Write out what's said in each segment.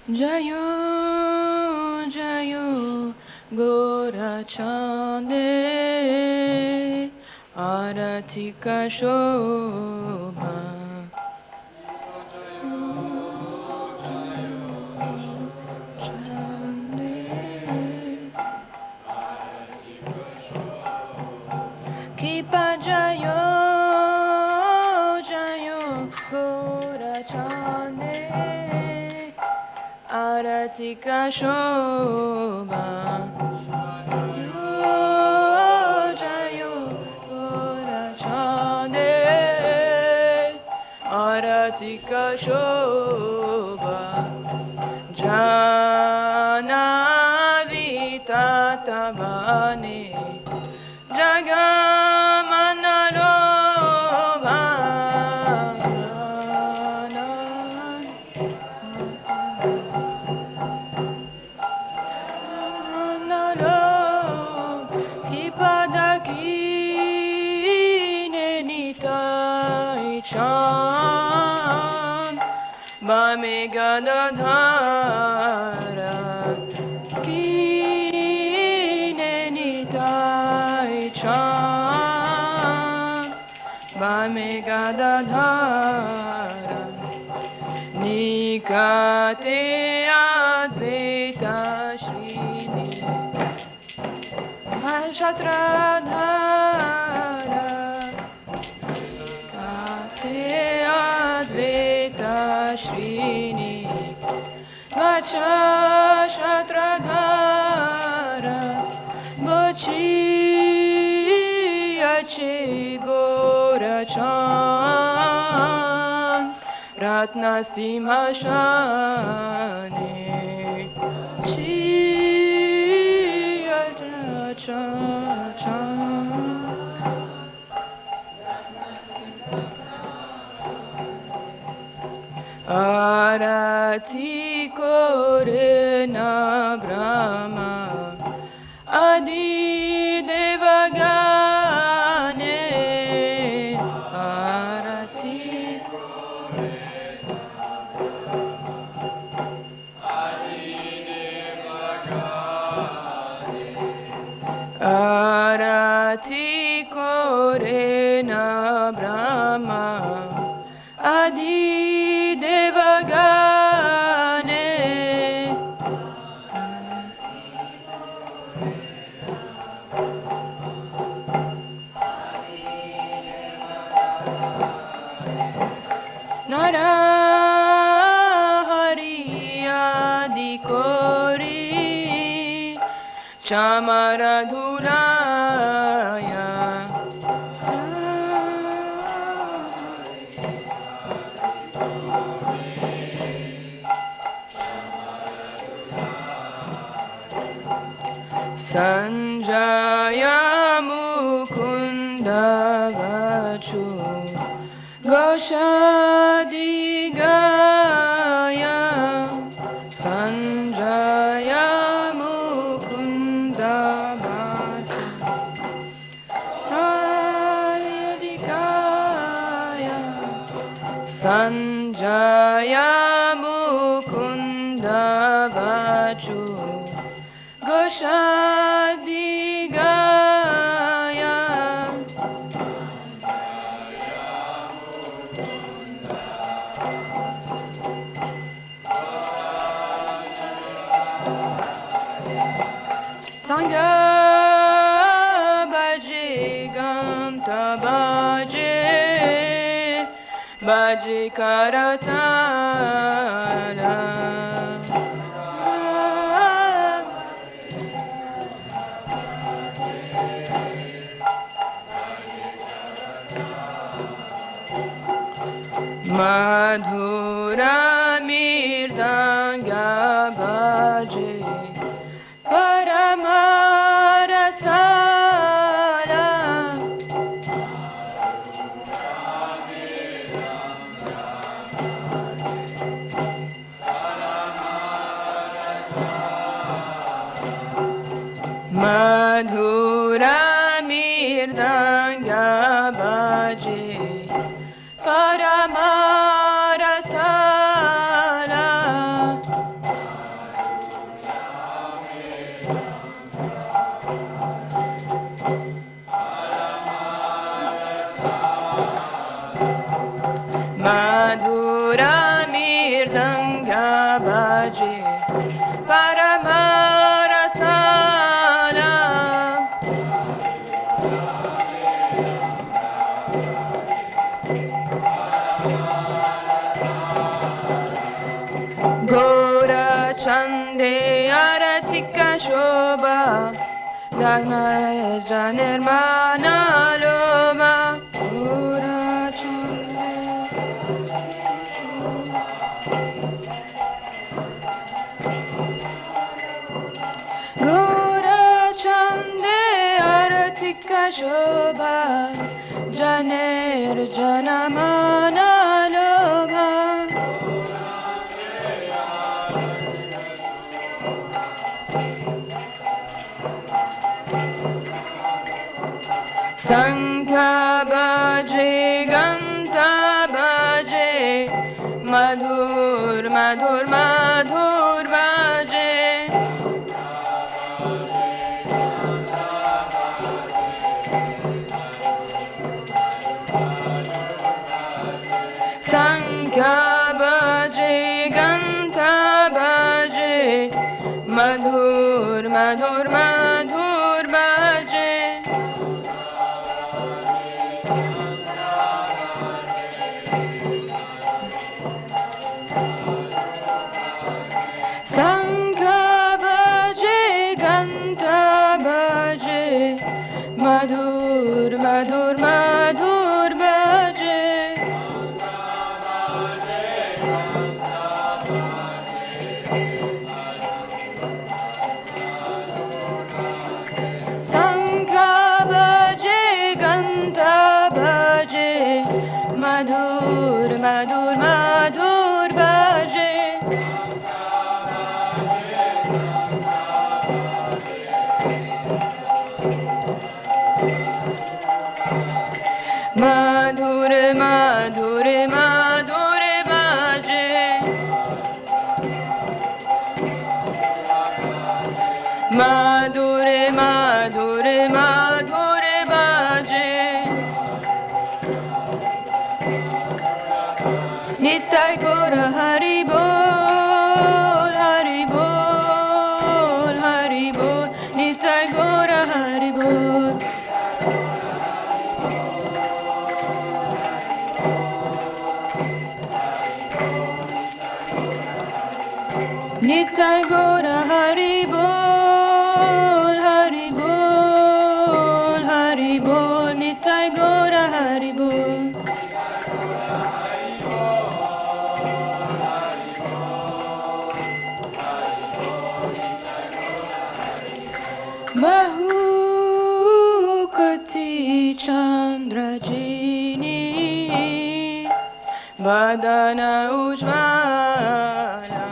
Jayo, Jayo, Gorachande, Aratika Shobha. Kipa Jayo, Jayo, Gorachande, Aratika Shobha. Jayo, Gorachande, Aratika Shobha. Jana Vitatabane Jagamanaroba Kipadaki Nenitai Chan Bamegadadhara Kinenitai Chan Bamegadadhara Nikate Advaita Shrini Shatradhara Nikate Advaita Shrini Vacha Shatradhara Bochi Yache Gorachan Ratna Simhashane Chi Yacha Arati Korena Brahma Adi Devagane Arati Korena Adi Devagane Arati Korena Brahma Adi Devagane Narahari Adi Kori Chamaradhunaya Sanjaya Mukunda Vachu Goshadigaya Sanjaya Mukunda Vachu Goshadigaya Sanjaya Mukunda Vachu Goshadigaya. Sangha Bhaji Ganta Bhaji Bhaji Karatala Madhura Mirdanga Bhaji Paramarasala Madhura Mirdanga Bhaji Paramarasala Madhura Mirdanga Bhaji Paramarasala Gora Chande Aratika Shobha Dagna Janirmana Loma Gora Chande Gora Chande Aratika Shobha Janir Janamana Loma Sankha Bhaji Ganta Bhaji Madhur Madhur Madhur Bhaji Sankha Bhaji Ganta Bhaji Madhur Madhur Madhur Bhaji Sankha Bhaji Ganta Bhaji Madhur Madhur Madhur Bhaji Sankha Bhaji Ganta Bhaji Madhur Madhur Madhur Bhaji Madhur Madhur Madhur Bhaji Madhur Madhur Madhur Bhaji Nitai Gora Hari Bol Hari Bol Hari Bol Nitai Gora Hari Bol Nitai Gora Hari Bol Hari Bol Hari Bol Nitai Gora Hari Bol Bahukati Chandrajini Vadana Ujvala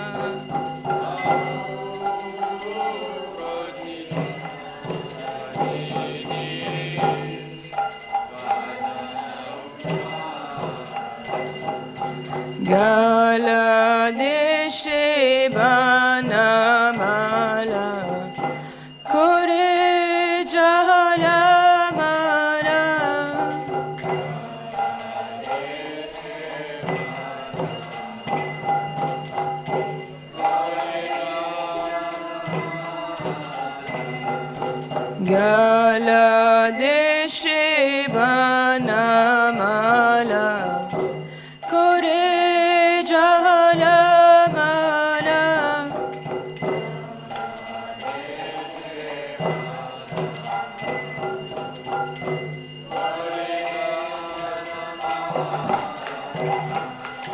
Gala Deshe Banamala Kore Jahala Mala Galadeshe Vanamala Kore Jahala Mala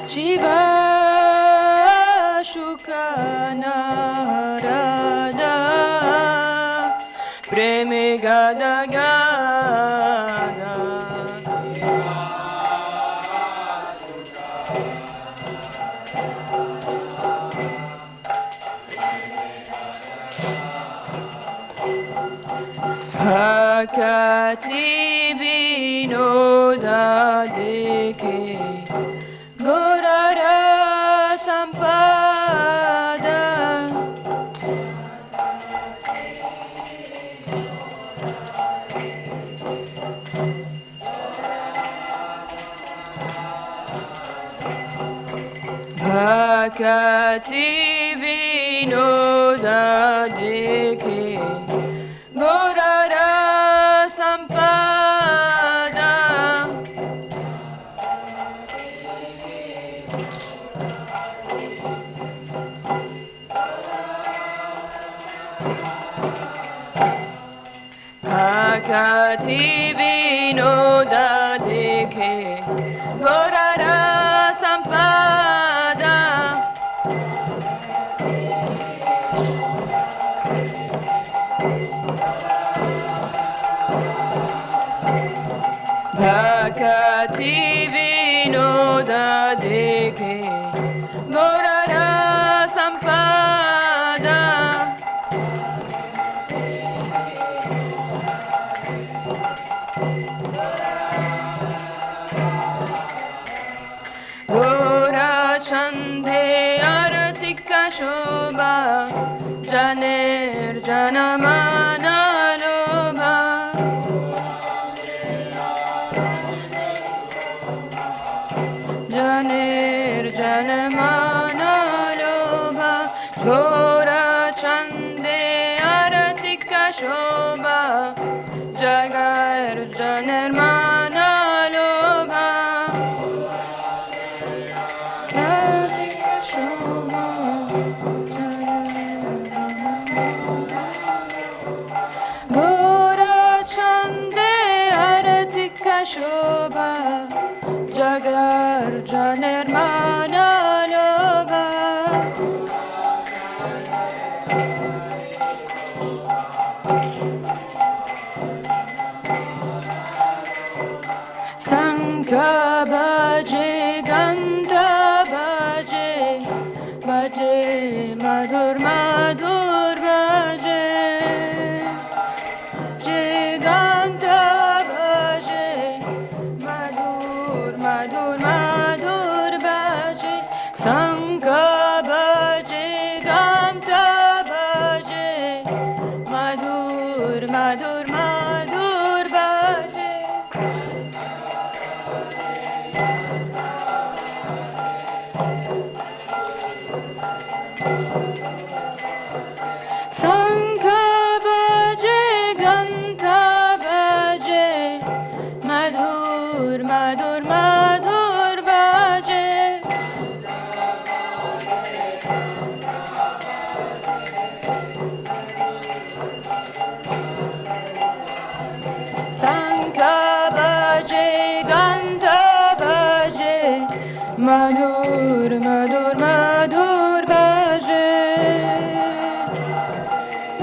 Shiva Shukanarada Preme Gada Gada Hakati Vinoda Deke Gorara Sampada Hakati Vinoda Deke Gorara Sampada Hakati Vinoda Deke Gorara Sampada Hakati Vinoda Deke Gorara Sampada Gora Chande Aratika Shobha Janer Janamana Lobha Janer Janamana Lobha Gora Chande Aratika Shobha Jagar Janer Mana Lobha Aratika Shobha Gora Chande Aratika Shobha Jagar Janer Mana Lobha Sankha Bhaje Gandha Bhaje Bhaje Madhur Madhur Bhaje Je Gandha Bhaje Madhur Madhur Madhur Bhaje Sankha Bhaje Gandha Bhaje Madhur Madhur Madhur Bhaje Sankha Bhaje Gandha Bhaje Madhur Madhur Madhur Bhaje Sankha Bhaje Gandha Bhaje Madhur Madhur Madhur Bhaje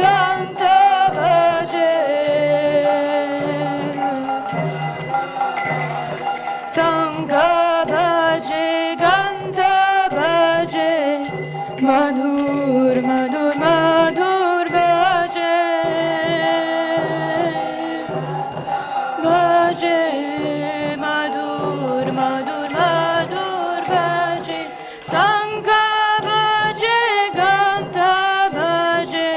Gandha Bhaje Sankha Bhaje Gandha Bhaje Madhur Madhur Madhur Bhaje Bhaje Madhur Madhur Madhur Bhaje Sankha Bhaje Gandha Bhaje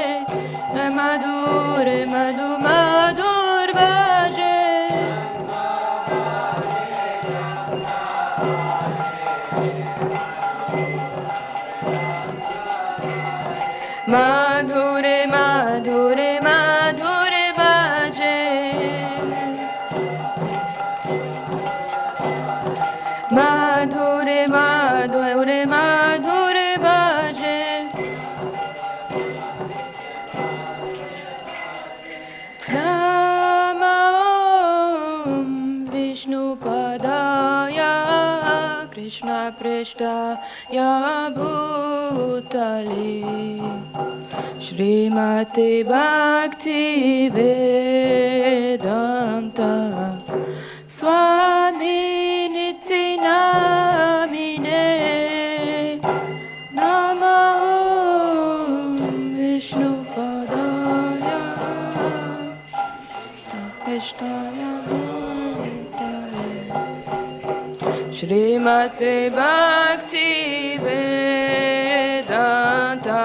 Madhur Madhur Madhur Bhaje Madhure Madhure Madhure Bhaje Prashtaya Bhutale Srimate Bhaktivedanta Swami Niti Namine Namo Vishnu Padaya Krishnaya Bhutale Srimate Bhaktivedanta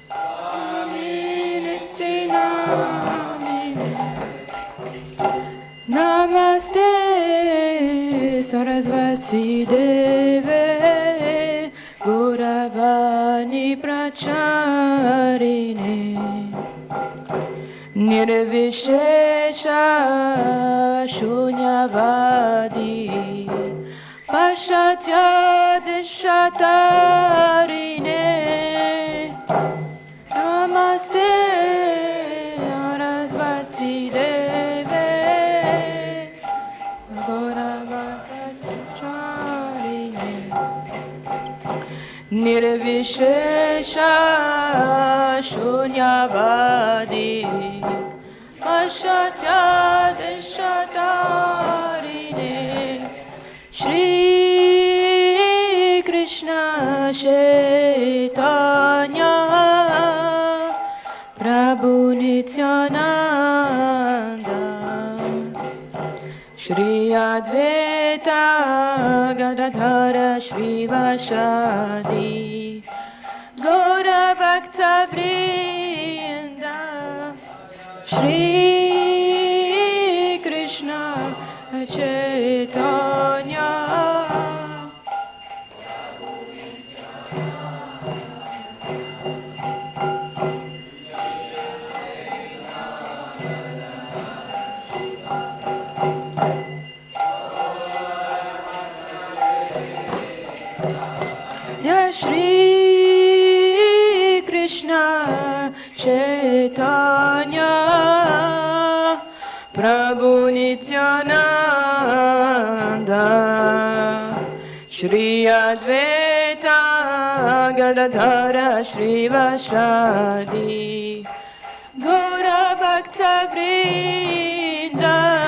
Swami Niti Namine Namaste Sarasvati Deve Gauravani Pracharine Nirvishesha Shunyavadi Pashatya Dishatarine Namaste Sarasvati Deve Nirvishesha Shunyavadi Pashatya Dishatarine Shri Krishna Chaitanya Prabhu Nityananda Shri Advaita Gadadhara Shrivasadi Gaura Bhakta Vrinda Shri Krishna Chaitanya Shri Krishna Chaitanya Prabhu Nityananda Shri Advaita Gadadhara Shrivasadi Gaura Bhakta Vrinda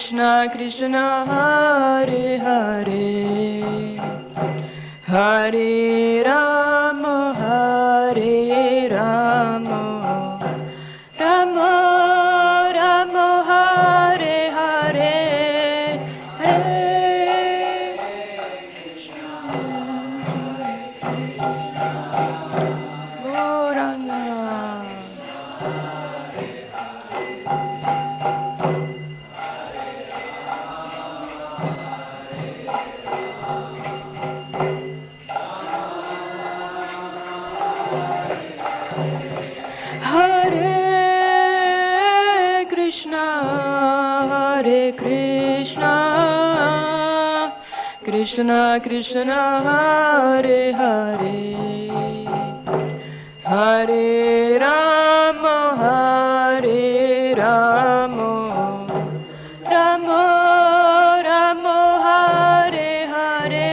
Krishna Krishna Hare Hare Hare Rama Hare Rama Rama Rama Hare Hare Hare Krishna Gauranga Krishna Krishna Hare Hare Hare Rama Hare Rama Rama Rama Hare Hare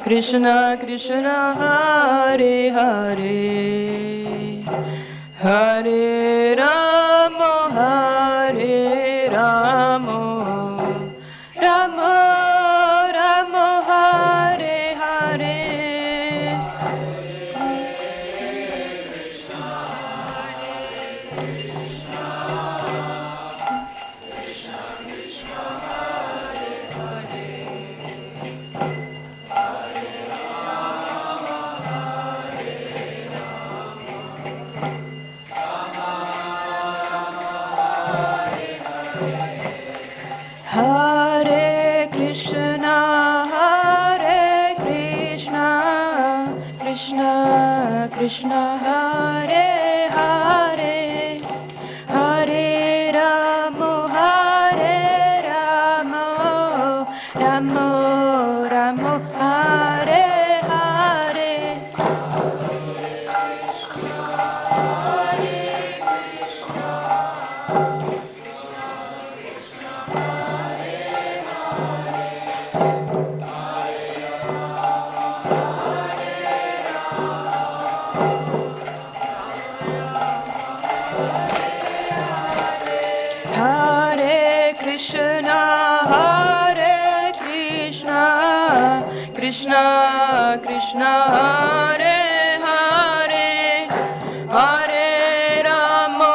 Krishna Krishna Hare Hare Hare Rama Hare Rama Hare Krishna, Krishna Krishna, Hare Hare, Hare Rama, Rama Rama, Hare Hare. Hare Krishna, Krishna Krishna, Hare Hare, Hare Rama,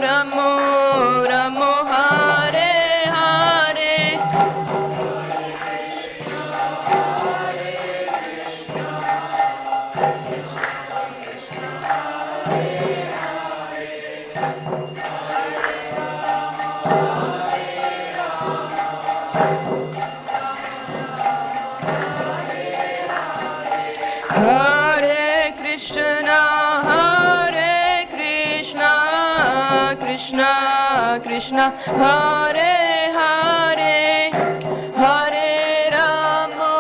Rama Rama, Hare Hare. Hare Krishna, Krishna Krishna, Hare Hare, Hare Rama,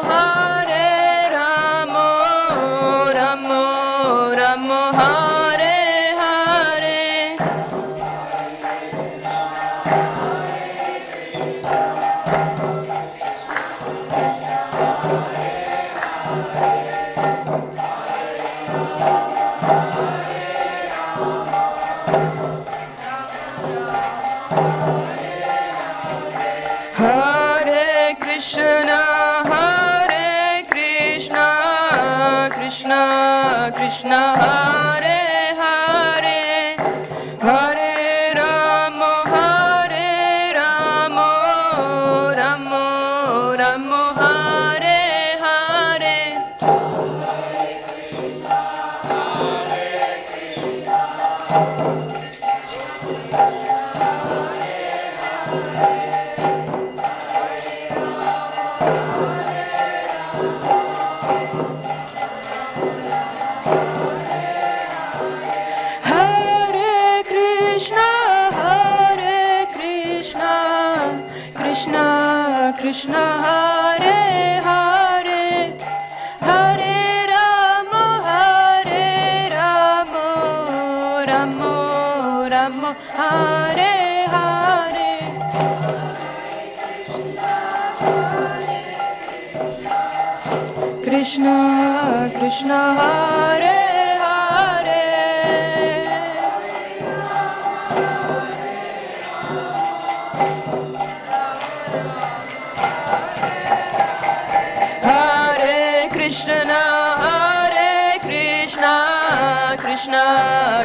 Rama Rama, Hare Hare. Hare Krishna, Krishna Krishna, Hare Hare, Hare Rama, Rama Rama, Hare Hare. Hare Krishna, Krishna Krishna, Hare Hare, Hare Rama, Rama Rama, Hare Hare. Krishna Krishna, Hare Hare. Hare Krishna, Krishna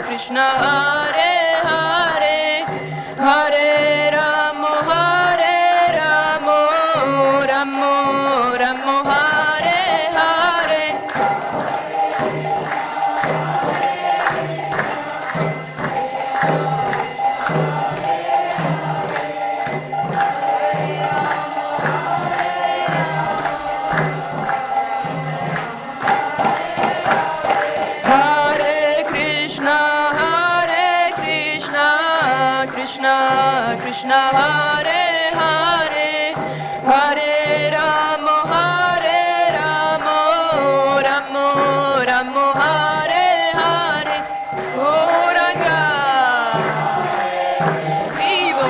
Krishna, Hare Hare, Hare Rama, Rama Rama, Hare Hare. Hare Krishna, Krishna Krishna, Hare Hare, Hare Rama, Rama Rama, Hare Hare. Oranga vivo.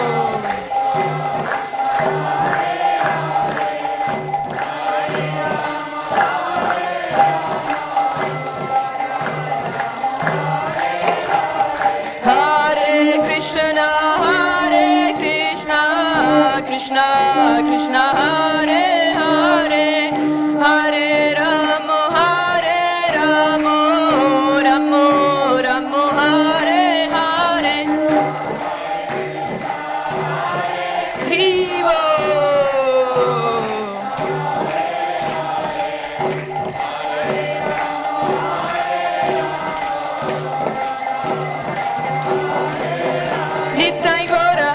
Hare Krishna, Krishna Krishna, Hare Hare, Hare Rama, Rama Rama, Hare Hare. Vivo. Nitai Gora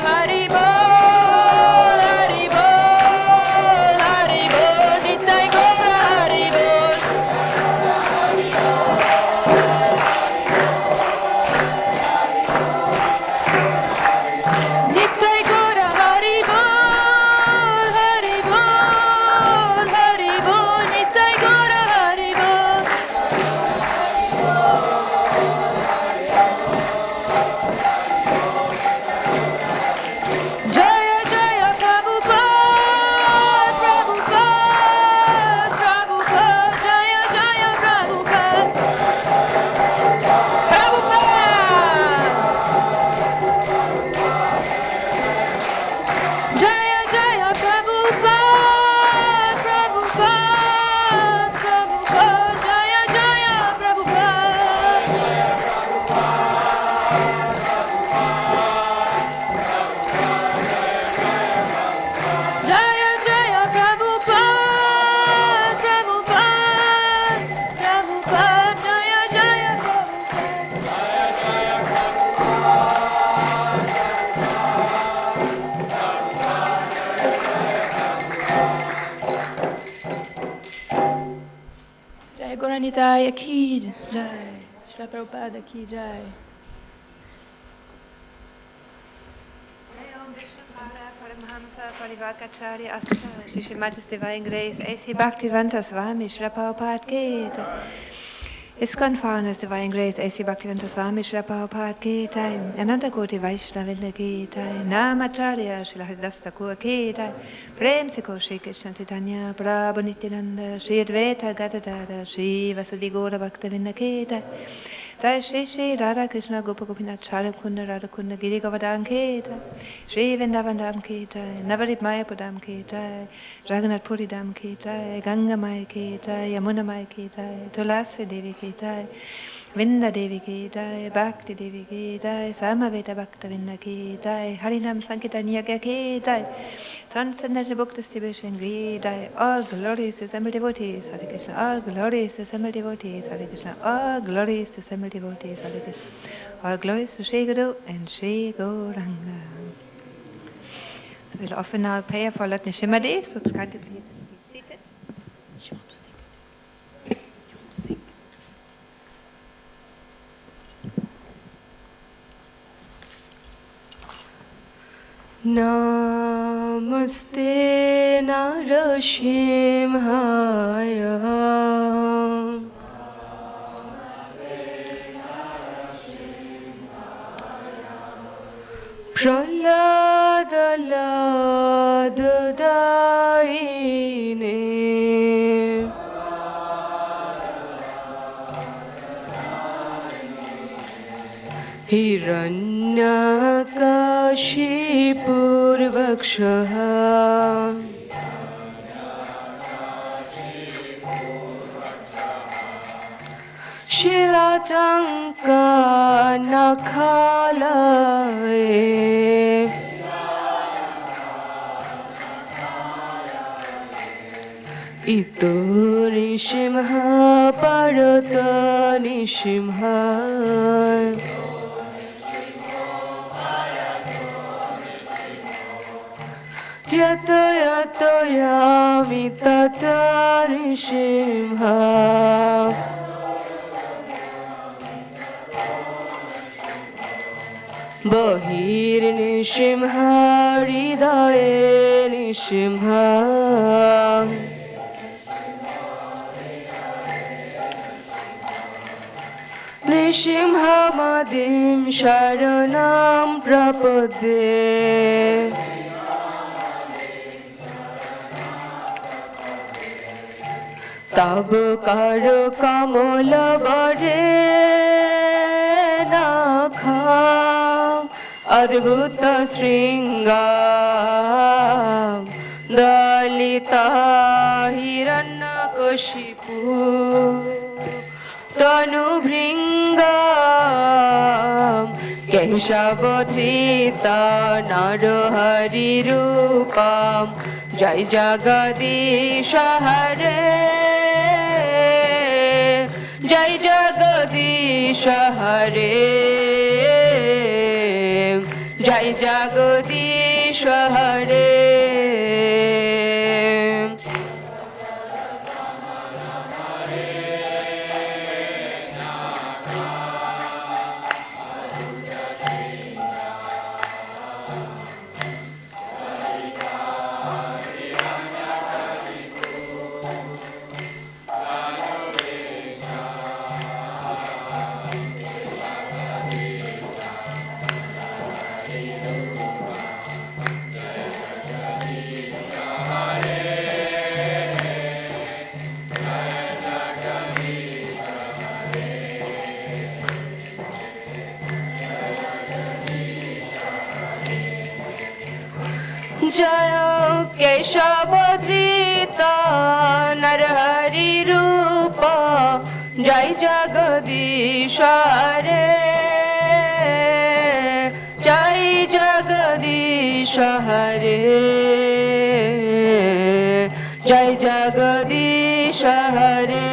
Hidayah ki jai. Srila Prabhupada ki jai. Paramahamsa Parivakacharya Asta Shri Majesty Divine Grace A.C. Bhaktivedanta Swami Srila Prabhupada ki jai. ISKCON Founders Divine Grace A.C. Bhaktivedanta Swami Srila Prabhupada ki jai. Ananta Koti Vaishnavinda ki jai. Namacharya Srila Haridas Thakur ki jai. Prem se ko Shri Krishna Chaitanya Prabhu Nityananda Shri Advaita Gadadara Shri Vasadi Gaura Bhaktavinda ki jai. Jai Shri Shri Radha Krishna Gopa Gopinath Chara Kunda Radha Kunda Giri Govardhan ki jai. Shri Vrindavan Dham ki jai. Navarit Mayapur Dham ki jai. Jagannath Puri Dham ki jai. Ganga Maya ki jai. Yamuna Maya ki jai. Tulasi Devi ki jai. Vinda Devi ki jai. Bhakti Devi ki jai. Samaveta Bhakta Vinda ki jai. Harinam Sankirtan Yagya ki jai. Transcendental book distribution ki jai. All glories to assembled devotees. Hare Krishna. All glories to assembled devotees. Hare Krishna. All glories to assembled devotees. Hare Krishna. All glories to Shri Guru and Shri Gauranga. We'll offer now prayer for Lord Nishimadev. So kindly please be seated. You want to sing? You want to sing? Namaste Narasimhaya Praladaladudaine Hiranyakashipurvakshaha Shilatanka Nakhalaye Ito Nishimha Parata Nishimha Yato Yato Yami Tata Nishimha Bahir Nishimha Hridaye Nishimha Nishimha Madim Sharanam Prapade Tab Karo Kamala Bare Nakha Adbhuta Sringam Dalita Hiranyakashipu Tanu Bhringam Keshavadhrita Narahari Rupam Jai Jagadisha Hare Jai Jagadisha Hare Jai Jagadisha Hare Jaya Keshavadhrita Narahari Rupa Jai Jagadisha Hare Jai Jagadisha Hare Jai Jagadisha Hare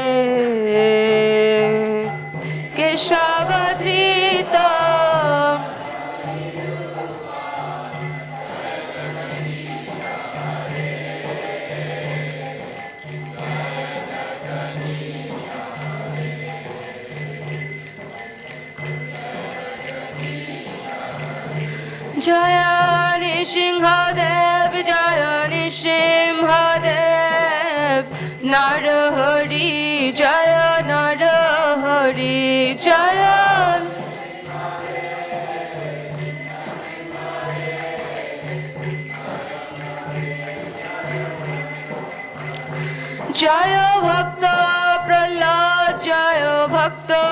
Keshavadhrita Nishinhadev Jaya Nishinhadev Narahari Jaya Narahari Jaya Jaya Bhakta Prahlad Jaya Bhakta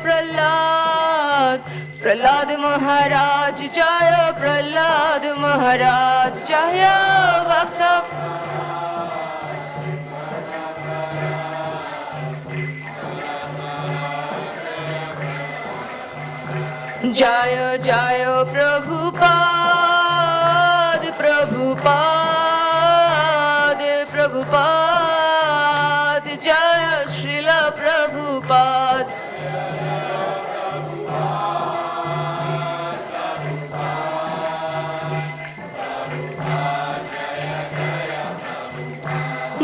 Prahlad Prahlad Maharaj Jaya Prahlad Maharaj Jaya Bhakta Jaya Jaya Prabhupada Prabhupada Prabhupada Jaya Srila Prabhupada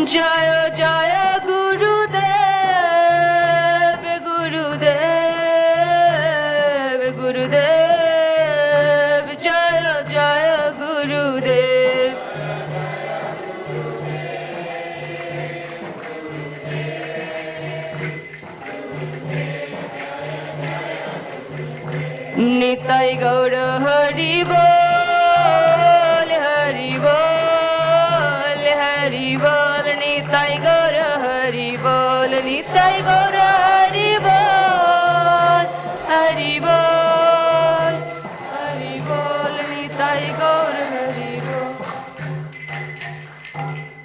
Jaya Jaya Gurudev Gurudev Gurudev Jaya Jaya Gurudev Nitai Gaura Hari Bol Hari Bol Hari Bol Nitai Gaura Hari Bol Nitai Gaura Hari Bol Hari Bol Hari Bol Nitai Gaura Hari Bol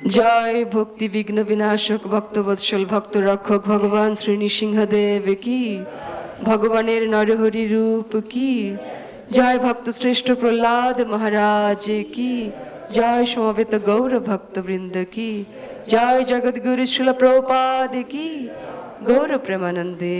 Jai Bhakti Vigna Vinashak Bhakta Vatshal Bhakta Rakhak Bhagavan Sri Nishinhadev Ki ভগবানের নরহরি রূপ কি জয় ভক্ত শ্রেষ্ঠ প্রহ্লাদ মহারাজ কি জয় সমবেত গৌর ভক্তবৃন্দ কি জয় জগদ্গুরু শিল প্রভুপাদ কি গৌর প্রেমানন্দে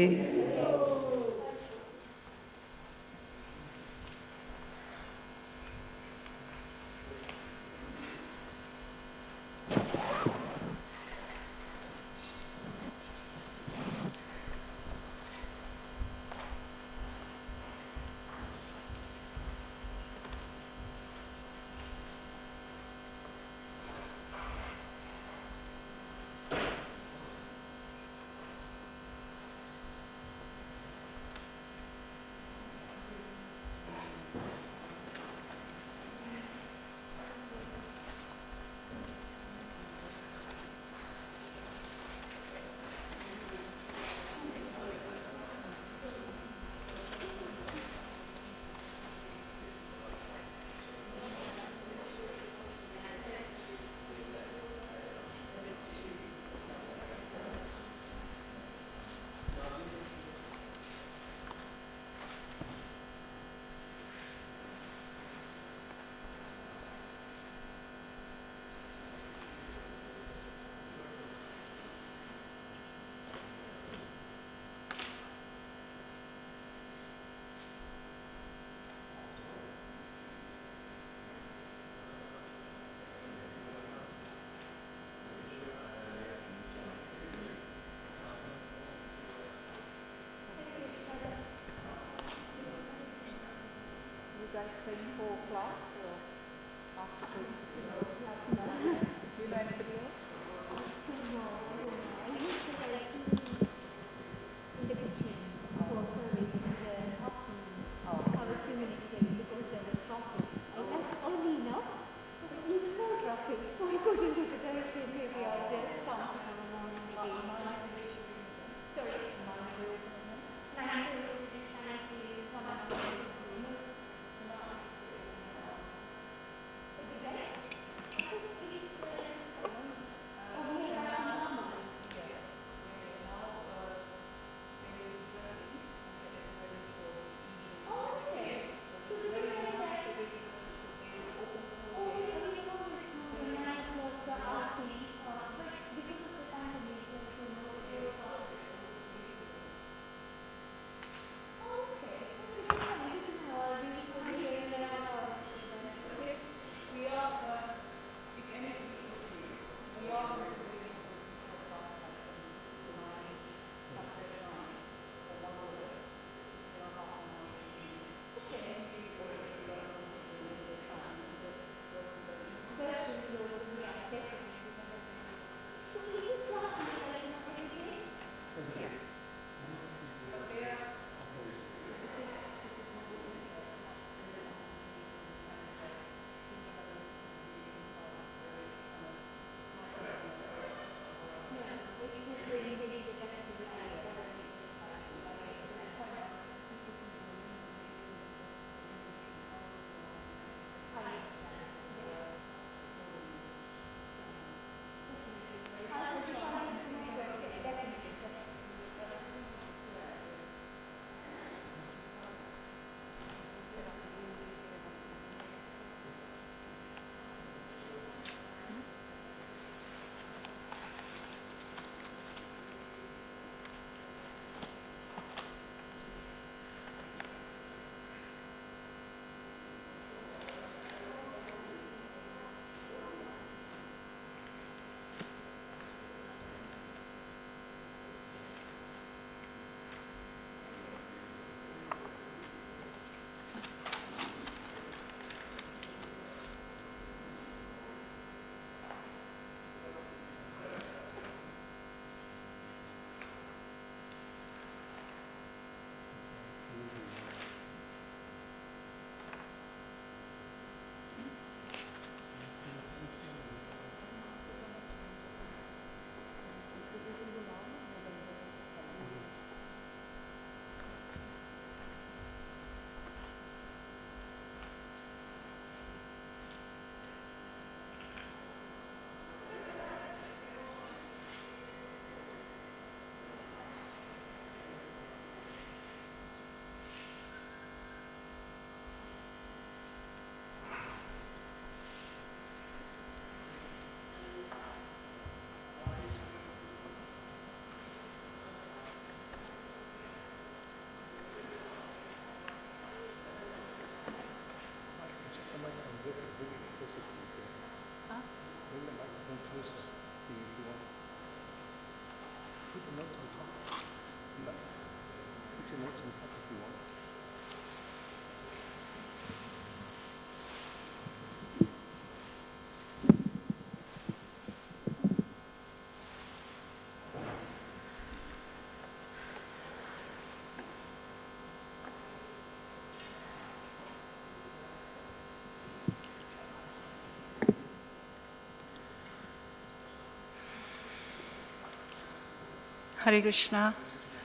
Hare Krishna,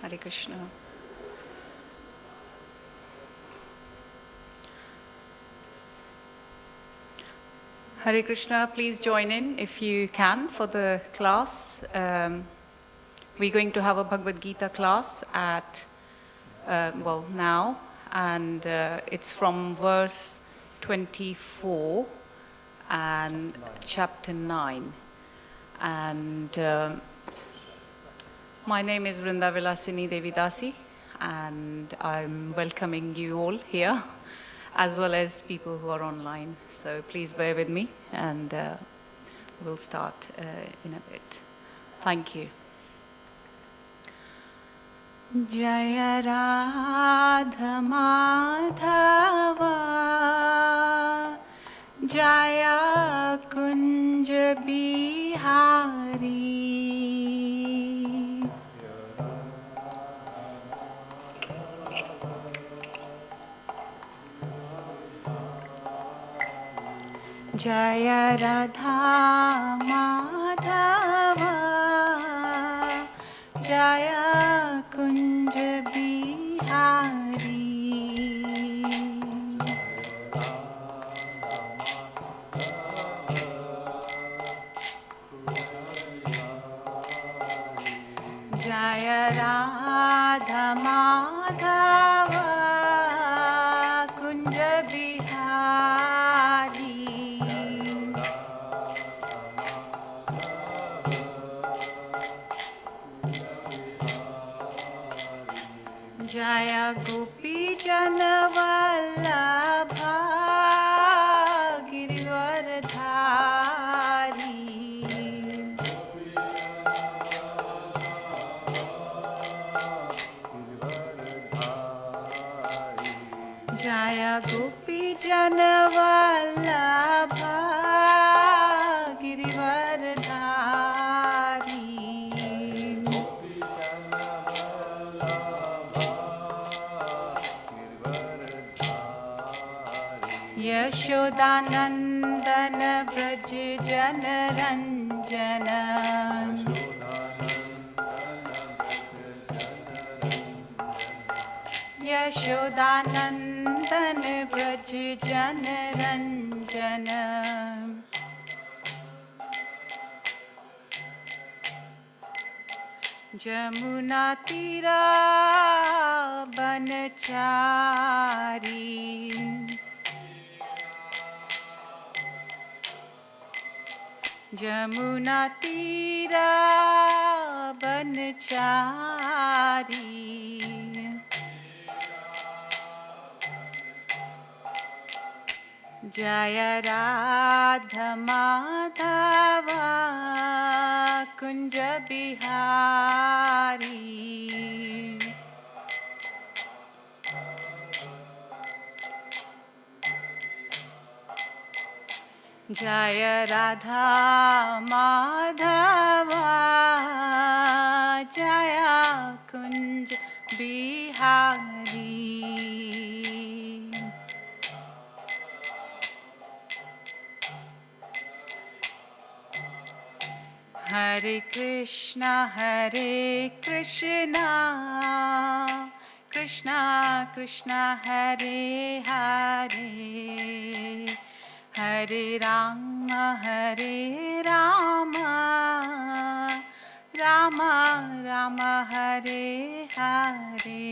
Hare Krishna. Hare Krishna, please join in if you can for the class. We're going to have a Bhagavad-Gita class at, now, and it's from verse 24 and chapter 9. And my name is Vrinda Vilasini Devidasi, and I'm welcoming you all here, as well as people who are online. So please bear with me, and we'll start in a bit. Thank you. Jaya Radha Madhava Jaya Kunja Bihari Jaya Radha Madhava Jaya Kunja Bihari Jaya Radha Madhava Kunja Bihari Jaya Gopi Jana Vallabha Girivardhari Jaya Gopi Jana Vallabha Girivardhari Yashodanandan Braj Jana Ranjana Yashodanandan Braj Jana Ranjana Jamuna Tira Banachari Jamuna Tira Banachari Jaya Radha Madhava Kunja Bihari Jaya Radha Madhava Jaya Kunj Bihari Hare Krishna Krishna Krishna Hare Hare Hare Rama Rama Rama Hare Hare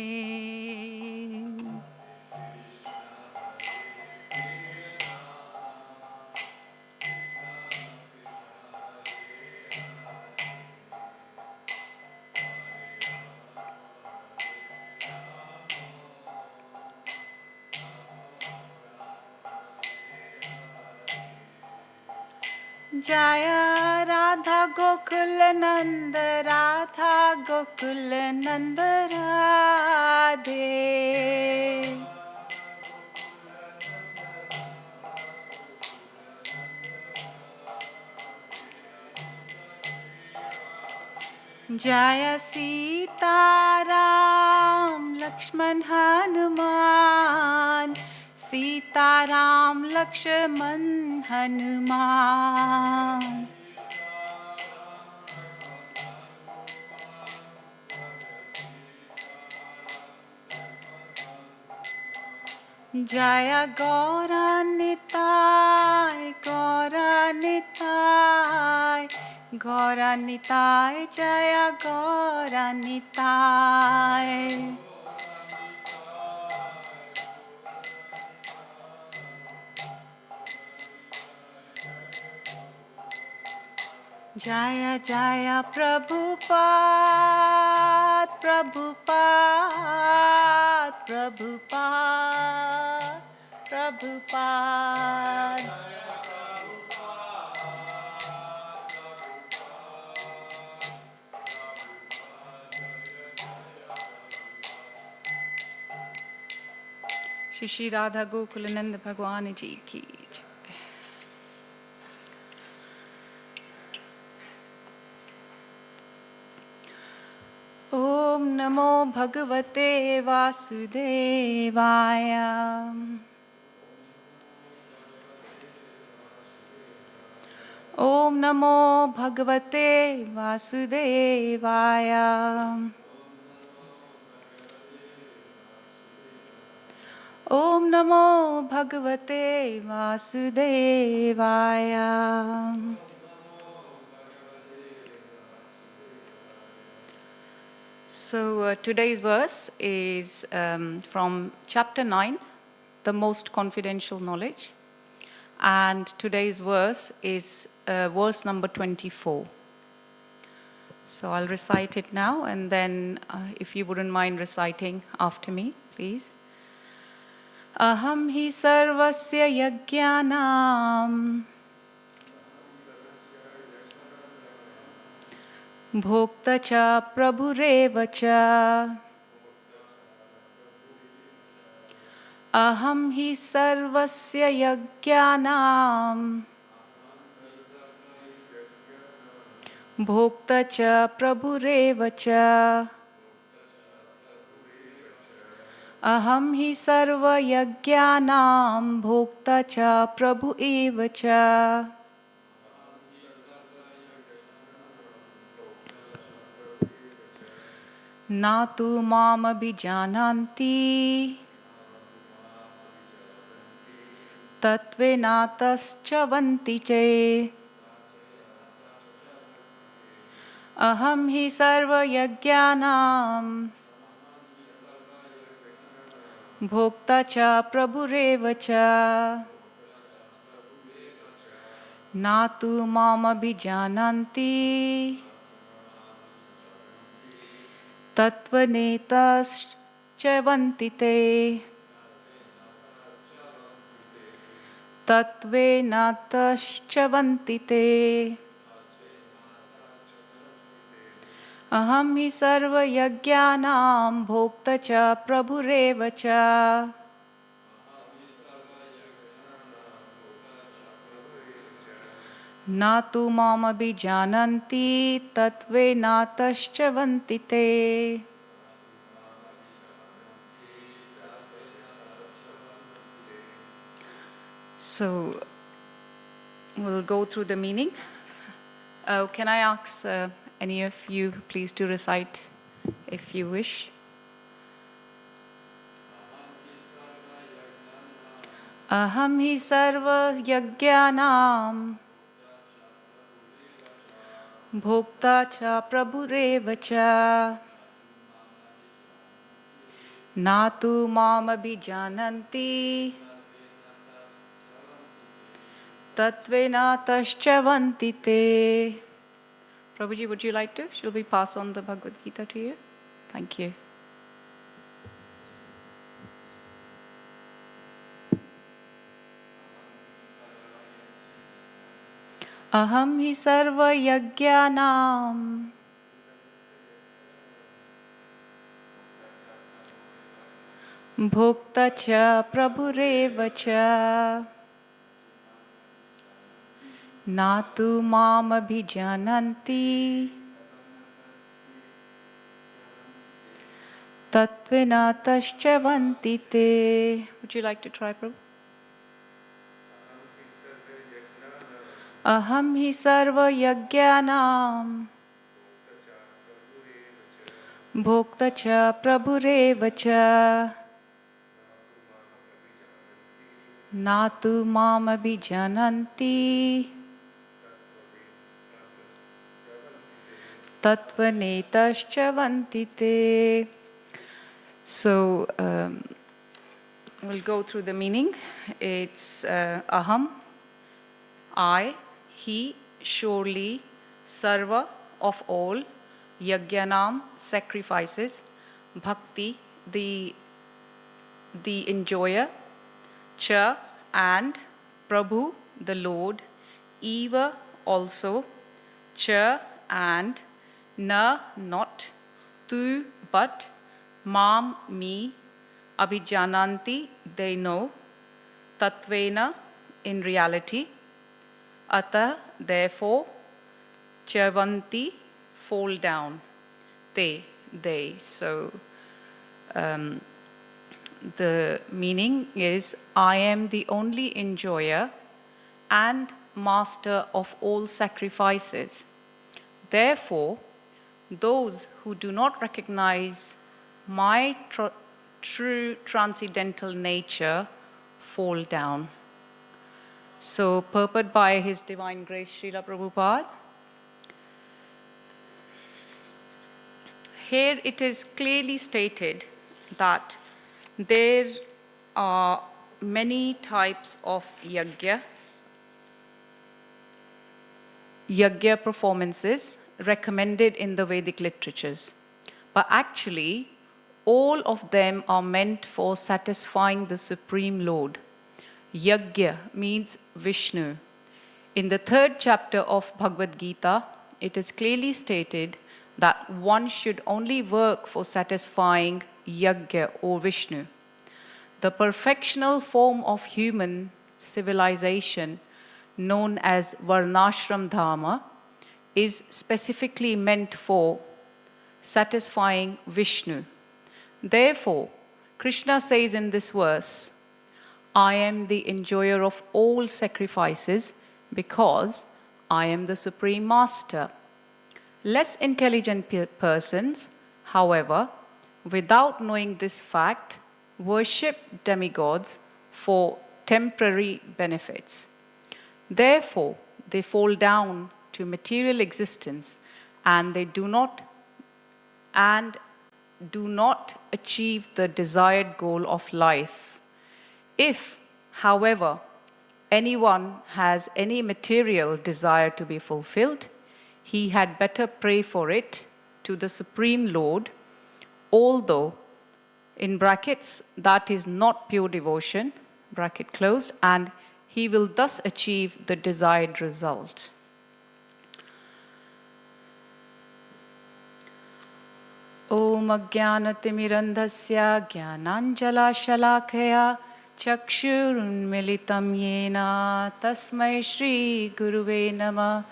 Jaya Radha Gokul Nanda Radha Gokul Nanda Radhe Jaya Sita Ram Lakshman Hanuman Sita Ram Lakshman Hanuman Jaya Gaura Nitai, Gaura Nitai, Gaura Nitai, Jaya Gaura Nitai. Jaya Jaya Prabhupada, Prabhupada, Prabhupada, Prabhupada. Shri Shri Radha Gokulananda Bhagwan Ji ki jai. Om Namo Bhagavate Vasudevaya. Om Namo Bhagavate Vasudevaya. Om Namo Bhagavate Vasudevaya. So today's verse is from chapter 9, the most confidential knowledge. And today's verse is verse number 24. So I'll recite it now, and then if you wouldn't mind reciting after me, please. Aham hi sarvasya yajnanam bhokta cha prabhureva cha. Aham hi sarvasya yajnanam bhokta cha prabhureva cha. Aham hi sarva yajnanam bhokta cha prabhu eva cha. Na tu mam abhijananti tatve natascha vanti che. Aham hi sarva yajnanam bhokta cha prabhureva cha. Na tu mam abhijananti tatvanetascha vanti te. Tatvenatascha vanti te. Aham hi sarva yajnanam bhokta cha prabhureva cha. Na tu mam abhijananti tatvenatascha vanti te. So we'll go through the meaning. Can I ask any of you please to recite if you wish? Aham hi sarva yajnanam bhokta cha prabhureva cha. Na tu mam abhijananti tatvenatascha vanti te. Prabhuji, would you like to? Shall we pass on the Bhagavad-Gita to you? Thank you. Aham hi sarva yajnanam bhokta cha prabhureva cha. Na tu mam abhijananti tatvenatascha vanti te. Would you like to try, Prabhu? Aham hi sarva yajnanam bhokta cha prabhureva cha. natu mam abhijananti tattvanetascha vantite. So we'll go through the meaning. It's aham, I, he, surely, sarva, of all, yajnanam, sacrifices, bhakti, the enjoyer, cha, and, prabhu, the Lord, eva, also, cha, and, na, not, tu, but, mam, me, abhijananti, they know, tatvena, in reality, ata, therefore, chavanti, fall down, they. So the meaning is, I am the only enjoyer and master of all sacrifices. Therefore, those who do not recognize my true transcendental nature fall down. So, purport by His Divine Grace Srila Prabhupada. Here it is clearly stated that there are many types of yajna performances recommended in the Vedic literatures. But actually, all of them are meant for satisfying the Supreme Lord. Yajna means Vishnu. In the 3rd chapter of Bhagavad-Gita, it is clearly stated that one should only work for satisfying Yajna or Vishnu. The perfectional form of human civilization, known as Varnashram Dharma, is specifically meant for satisfying Vishnu. Therefore, Krishna says in this verse, I am the enjoyer of all sacrifices because I am the Supreme Master. Less intelligent persons, however, without knowing this fact, worship demigods for temporary benefits. Therefore, they fall down to material existence and they do not achieve the desired goal of life. If, however, anyone has any material desire to be fulfilled, he had better pray for it to the Supreme Lord, although, in brackets, that is not pure devotion, bracket closed, and he will thus achieve the desired result. Om Ajnanatimirandhasya Jnananjala Shalakaya Chakshurunmilitam Yena Tasmai Shri Guruve Namah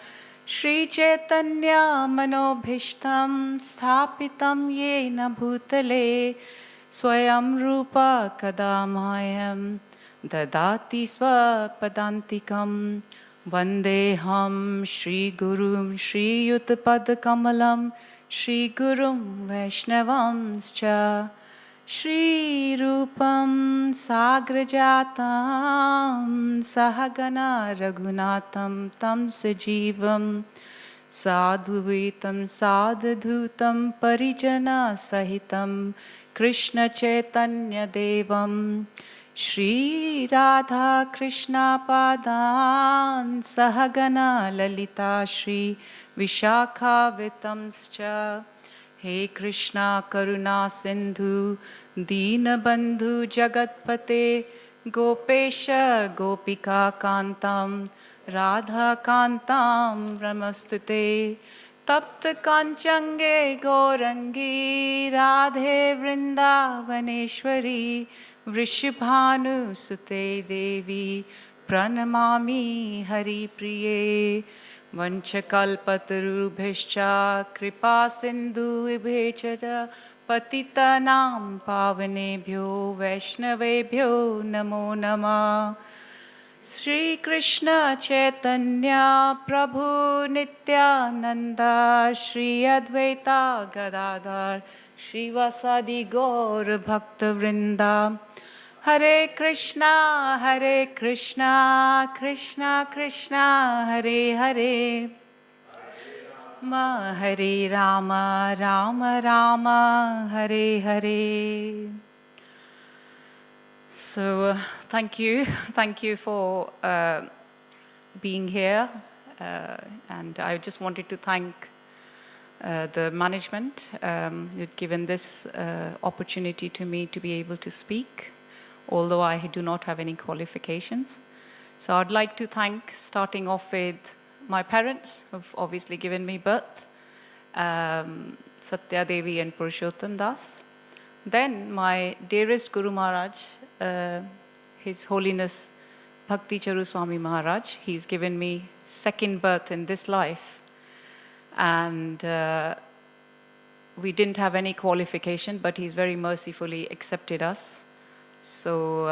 Shri Chaitanya Manobhishtam Sthapitam Yena Bhutale Swayam Rupa Kadamayam Dadati Swapadantikam Vandeham Shri Gurum Shri Yutpad Kamalam Shri Gurum Vaishnavamscha Shri Rupam Sagrajatam Sahagana Raghunatham Tam Sajivam Sadhuvitam Sadhutam Parijana Sahitam Krishna Chaitanya Devam Shri Radha Krishna Padan Sahagana Lalita Shri Vishakha Vitamscha He Krishna Karuna Sindhu Dina Bandhu Jagatpate Gopesha Gopika Kantam Radha Kantam Ramastute Tapta Kanchange Gorangi Radhe Vrindavaneshwari Vrishibhanu Sute Devi Pranamami Hari Priye Vanchakalpatarubhishcha Kripa Sindhu Vibhechaja Patitanam Pavanebhyo Vaishnavebhyo Namo Namah Shri Krishna Chaitanya Prabhu Nityananda Shri Advaita Gadadhar Shri Vasadi Gaur Bhakta Vrinda Hare Krishna, Krishna Krishna, Hare Hare. Hare Rama, Rama Rama, Hare Hare. So thank you for being here, and I just wanted to thank the management who'd given this opportunity to me to be able to speak, although I do not have any qualifications. So I'd like to thank, starting off with my parents who've obviously given me birth, Satya Devi and Purushottam Das. Then my dearest Guru Maharaj, His Holiness Bhakti Charu Swami Maharaj. He's given me second birth in this life. And we didn't have any qualification, but he's very mercifully accepted us. So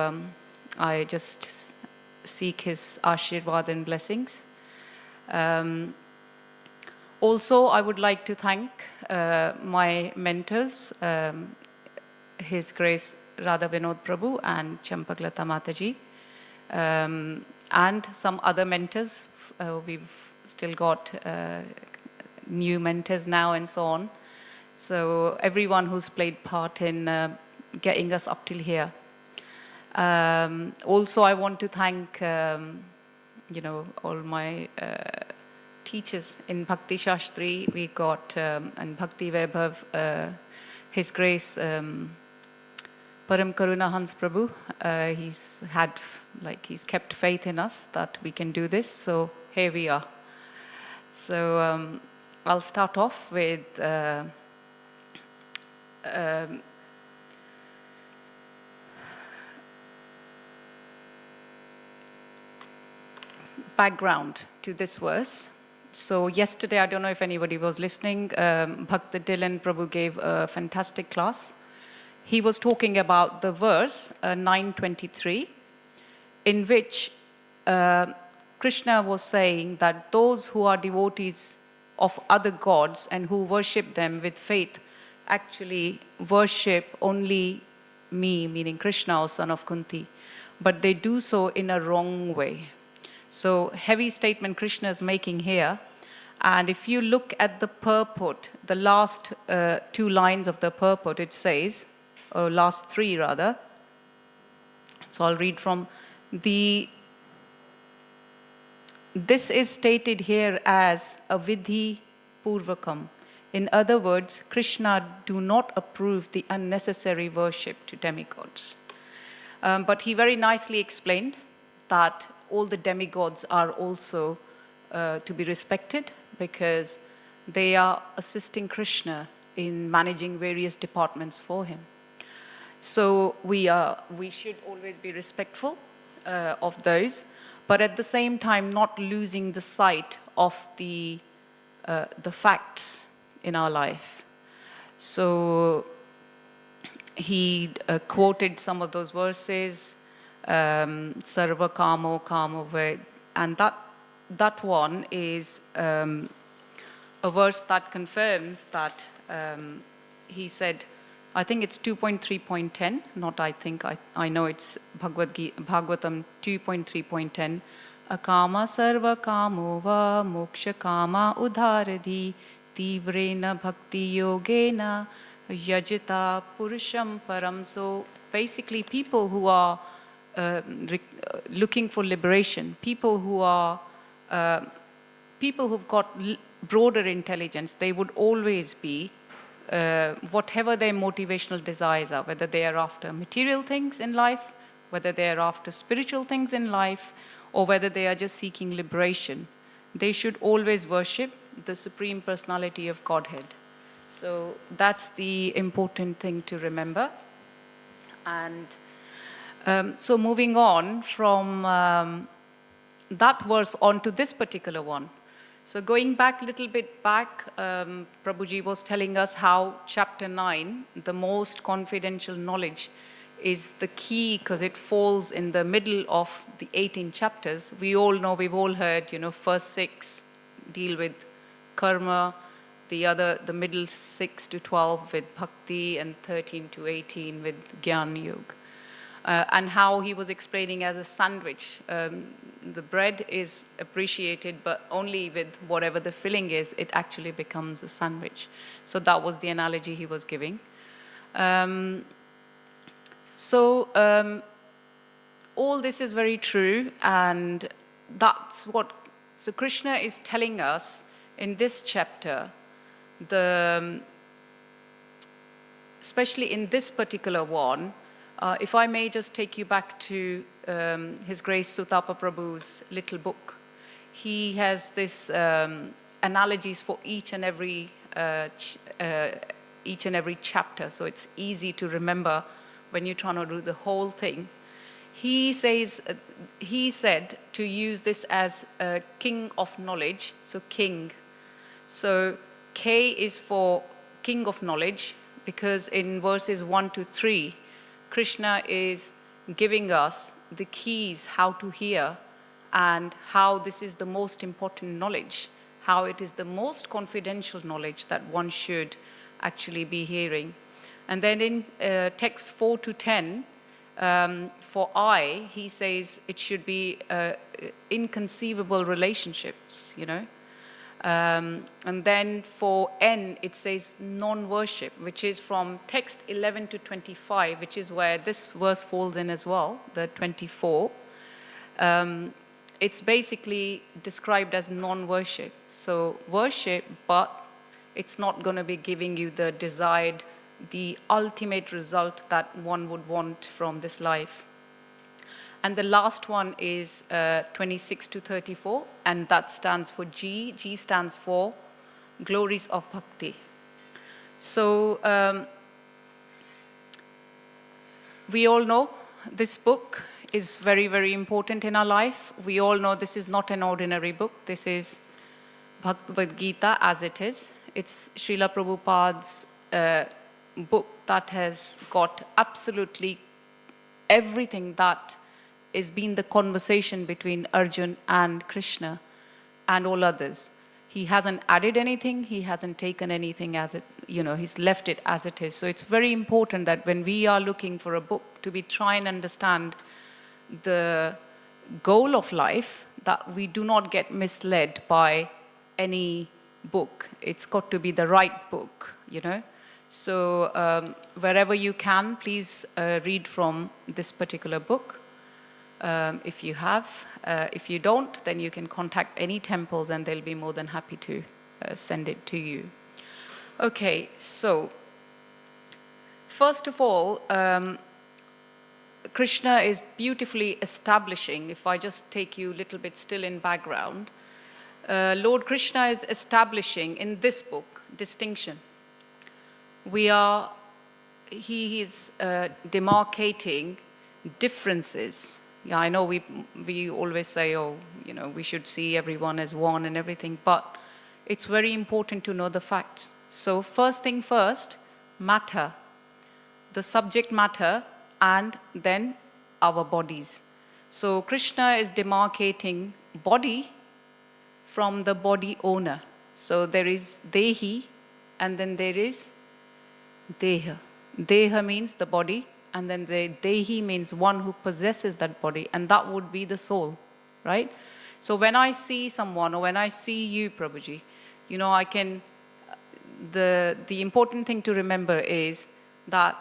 I just seek his Ashirwad and blessings. Also, I would like to thank my mentors, His Grace Radha Vinod Prabhu and Champaklata Mataji, and some other mentors. We've still got new mentors now and so on. So everyone who's played part in getting us up till here. Also, I want to thank all my teachers in Bhakti Shastri. We got and Bhakti Vaibhav, His Grace Param Karuna Hans Prabhu. He's kept faith in us that we can do this. So here we are. So I'll start off with background to this verse. So yesterday, I don't know if anybody was listening, Bhakta Dylan Prabhu gave a fantastic class. He was talking about the verse 923, in which Krishna was saying that those who are devotees of other gods and who worship them with faith actually worship only me, meaning Krishna or son of Kunti, but they do so in a wrong way. So heavy statement Krishna is making here. And if you look at the purport, the last two lines of the purport, it says, or last three rather. So I'll read from this is stated here as a vidhi purvakam. In other words, Krishna do not approve the unnecessary worship to demigods. But he very nicely explained that all the demigods are also to be respected because they are assisting Krishna in managing various departments for him. So we should always be respectful of those, but at the same time not losing the sight of the facts in our life. So he quoted some of those verses, Sarva Kamo Kamo Ved, and that one is a verse that confirms that he said, I think it's 2.3.10, not I think, I know it's Bhagavatam 2.3.10. Akama sarva kamo va moksha kama udharadhi tivrena bhakti yogena yajita purusham param. So basically people who are looking for liberation, people who've got broader intelligence, they would always be whatever their motivational desires are, whether they are after material things in life, whether they are after spiritual things in life, or whether they are just seeking liberation, they should always worship the Supreme Personality of Godhead. So that's the important thing to remember. And so moving on from that verse on to this particular one. So going back a little bit back, Prabhuji was telling us how chapter 9, the most confidential knowledge, is the key because it falls in the middle of the 18 chapters. We all know, we've all heard, first 6 deal with karma, the middle 6 to 12 with bhakti, and 13 to 18 with Gyan Yoga. and how he was explaining as a sandwich. The bread is appreciated, but only with whatever the filling is, it actually becomes a sandwich. So that was the analogy he was giving. All this is very true, and that's what, so Krishna is telling us in this chapter, especially in this particular one, if I may just take you back to His Grace Sutapa Prabhu's little book. He has this analogies for each and every chapter, so it's easy to remember when you're trying to do the whole thing. He said to use this as a king of knowledge, so king. So K is for king of knowledge, because in verses 1 to 3, Krishna is giving us the keys how to hear and how this is the most important knowledge, how it is the most confidential knowledge that one should actually be hearing. And then in text 4 to 10, for I, he says it should be inconceivable relationships, you know. And then for N, it says non-worship, which is from text 11 to 25, which is where this verse falls in as well, the 24. It's basically described as non-worship. So worship, but it's not going to be giving you the desired, the ultimate result that one would want from this life. And the last one is 26 to 34, and that stands for G. G stands for glories of bhakti. So we all know this book is very, very important in our life. We all know this is not an ordinary book. This is Bhagavad-Gita as it is. It's Srila Prabhupada's book that has got absolutely everything that is been the conversation between Arjun and Krishna and all others. He hasn't added anything, he hasn't taken anything as it, you know, he's left it as it is. So it's very important that when we are looking for a book to be try and understand the goal of life, that we do not get misled by any book. It's got to be the right book, you know. So wherever you can, please read from this particular book. If you have. If you don't, then you can contact any temples and they'll be more than happy to send it to you. Okay, so first of all, Krishna is beautifully establishing, if I just take you a little bit still in background, Lord Krishna is establishing in this book distinction. He is demarcating differences. Yeah, I know we always say, oh, you know, we should see everyone as one and everything, but it's very important to know the facts. So first thing first, matter, the subject matter, and then our bodies. So Krishna is demarcating body from the body owner. So there is Dehi, and then there is Deha. Deha means the body, and then the Dehi means one who possesses that body, and that would be the soul, right? So when I see someone, or when I see you, Prabhuji, you know, I can, the important thing to remember is that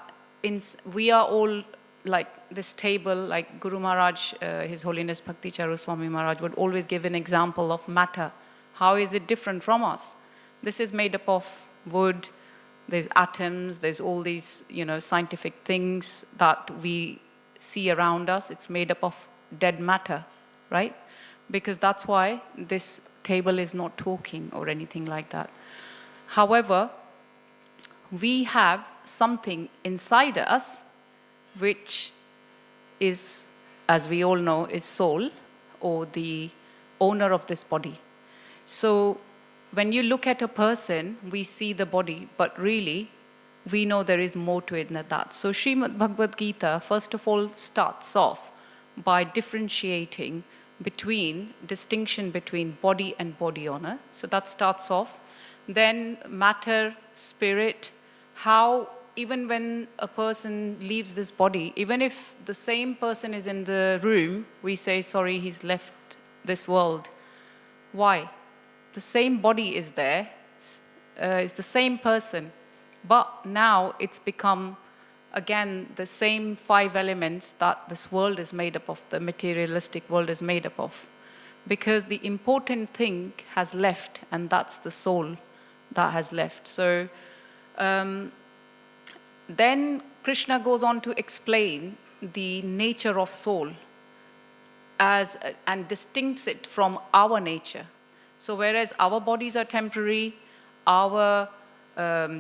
we are all like this table, like Guru Maharaj, His Holiness Bhakti Charu Swami Maharaj would always give an example of matter. How is it different from us? This is made up of wood, there's atoms, there's all these, you know, scientific things that we see around us. It's made up of dead matter, right? Because that's why this table is not talking or anything like that. However, we have something inside us which is, as we all know, is soul, or the owner of this body. So when you look at a person, we see the body, but really, we know there is more to it than that. So Srimad Bhagavad Gita, first of all, starts off by differentiating distinction between body and body owner. So that starts off. Then matter, spirit, how even when a person leaves this body, even if the same person is in the room, we say, sorry, he's left this world. Why? The same body is there, it's the same person, but now it's become, again, the same 5 elements that this world is made up of, the materialistic world is made up of. Because the important thing has left, and that's the soul that has left. So then Krishna goes on to explain the nature of soul and distincts it from our nature. So whereas our bodies are temporary, our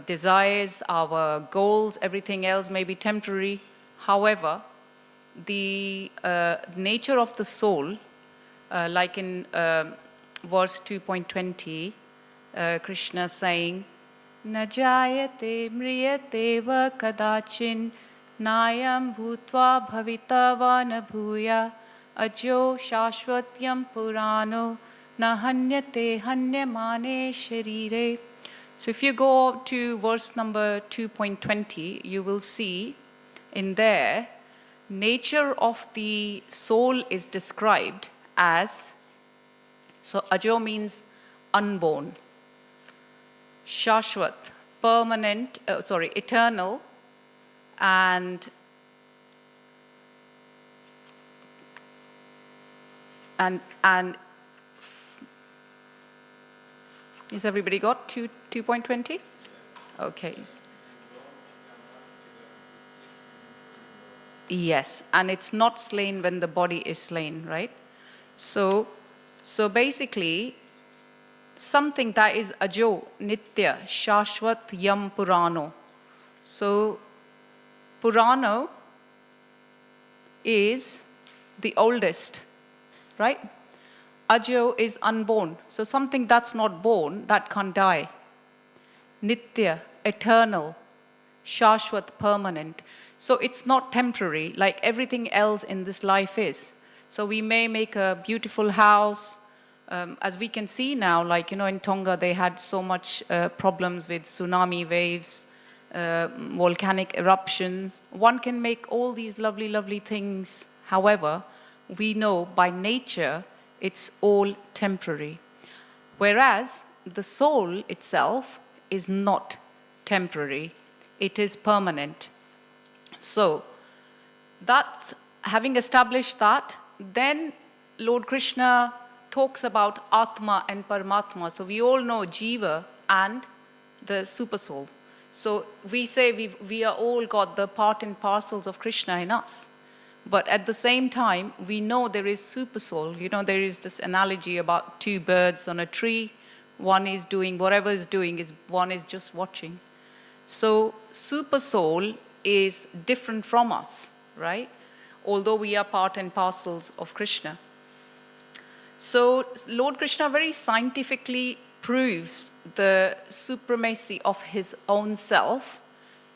desires, our goals, everything else may be temporary. However, the nature of the soul, like in verse 2.20, Krishna saying, "Na jayate mriyate va kadachin nayam bhutva bhavitava na bhuya ajo shashvatyam purano na hanyate hanyamane sharire." So if you go to verse number 2.20, you will see in there, nature of the soul is described as, so ajo means unborn, shashwat, permanent, eternal, and is everybody got 2.20? Okay. Yes, and it's not slain when the body is slain, right? So basically, something that is ajo, nitya, shashvat, yam, purano. So purano is the oldest, right? Ajo is unborn. So something that's not born, that can't die. Nitya, eternal. Shashwat, permanent. So it's not temporary like everything else in this life is. So we may make a beautiful house. As we can see now, like, in Tonga, they had so much problems with tsunami waves, volcanic eruptions. One can make all these lovely, lovely things. However, we know by nature, it's all temporary. Whereas the soul itself is not temporary. It is permanent. So, that, having established that, then Lord Krishna talks about Atma and Paramatma. So we all know Jiva and the super soul. So we say we are all got the part and parcels of Krishna in us. But at the same time, we know there is super soul. There is this analogy about 2 birds on a tree. One is doing whatever is doing, one is just watching. So super soul is different from us, right? Although we are part and parcels of Krishna. So Lord Krishna very scientifically proves the supremacy of his own self.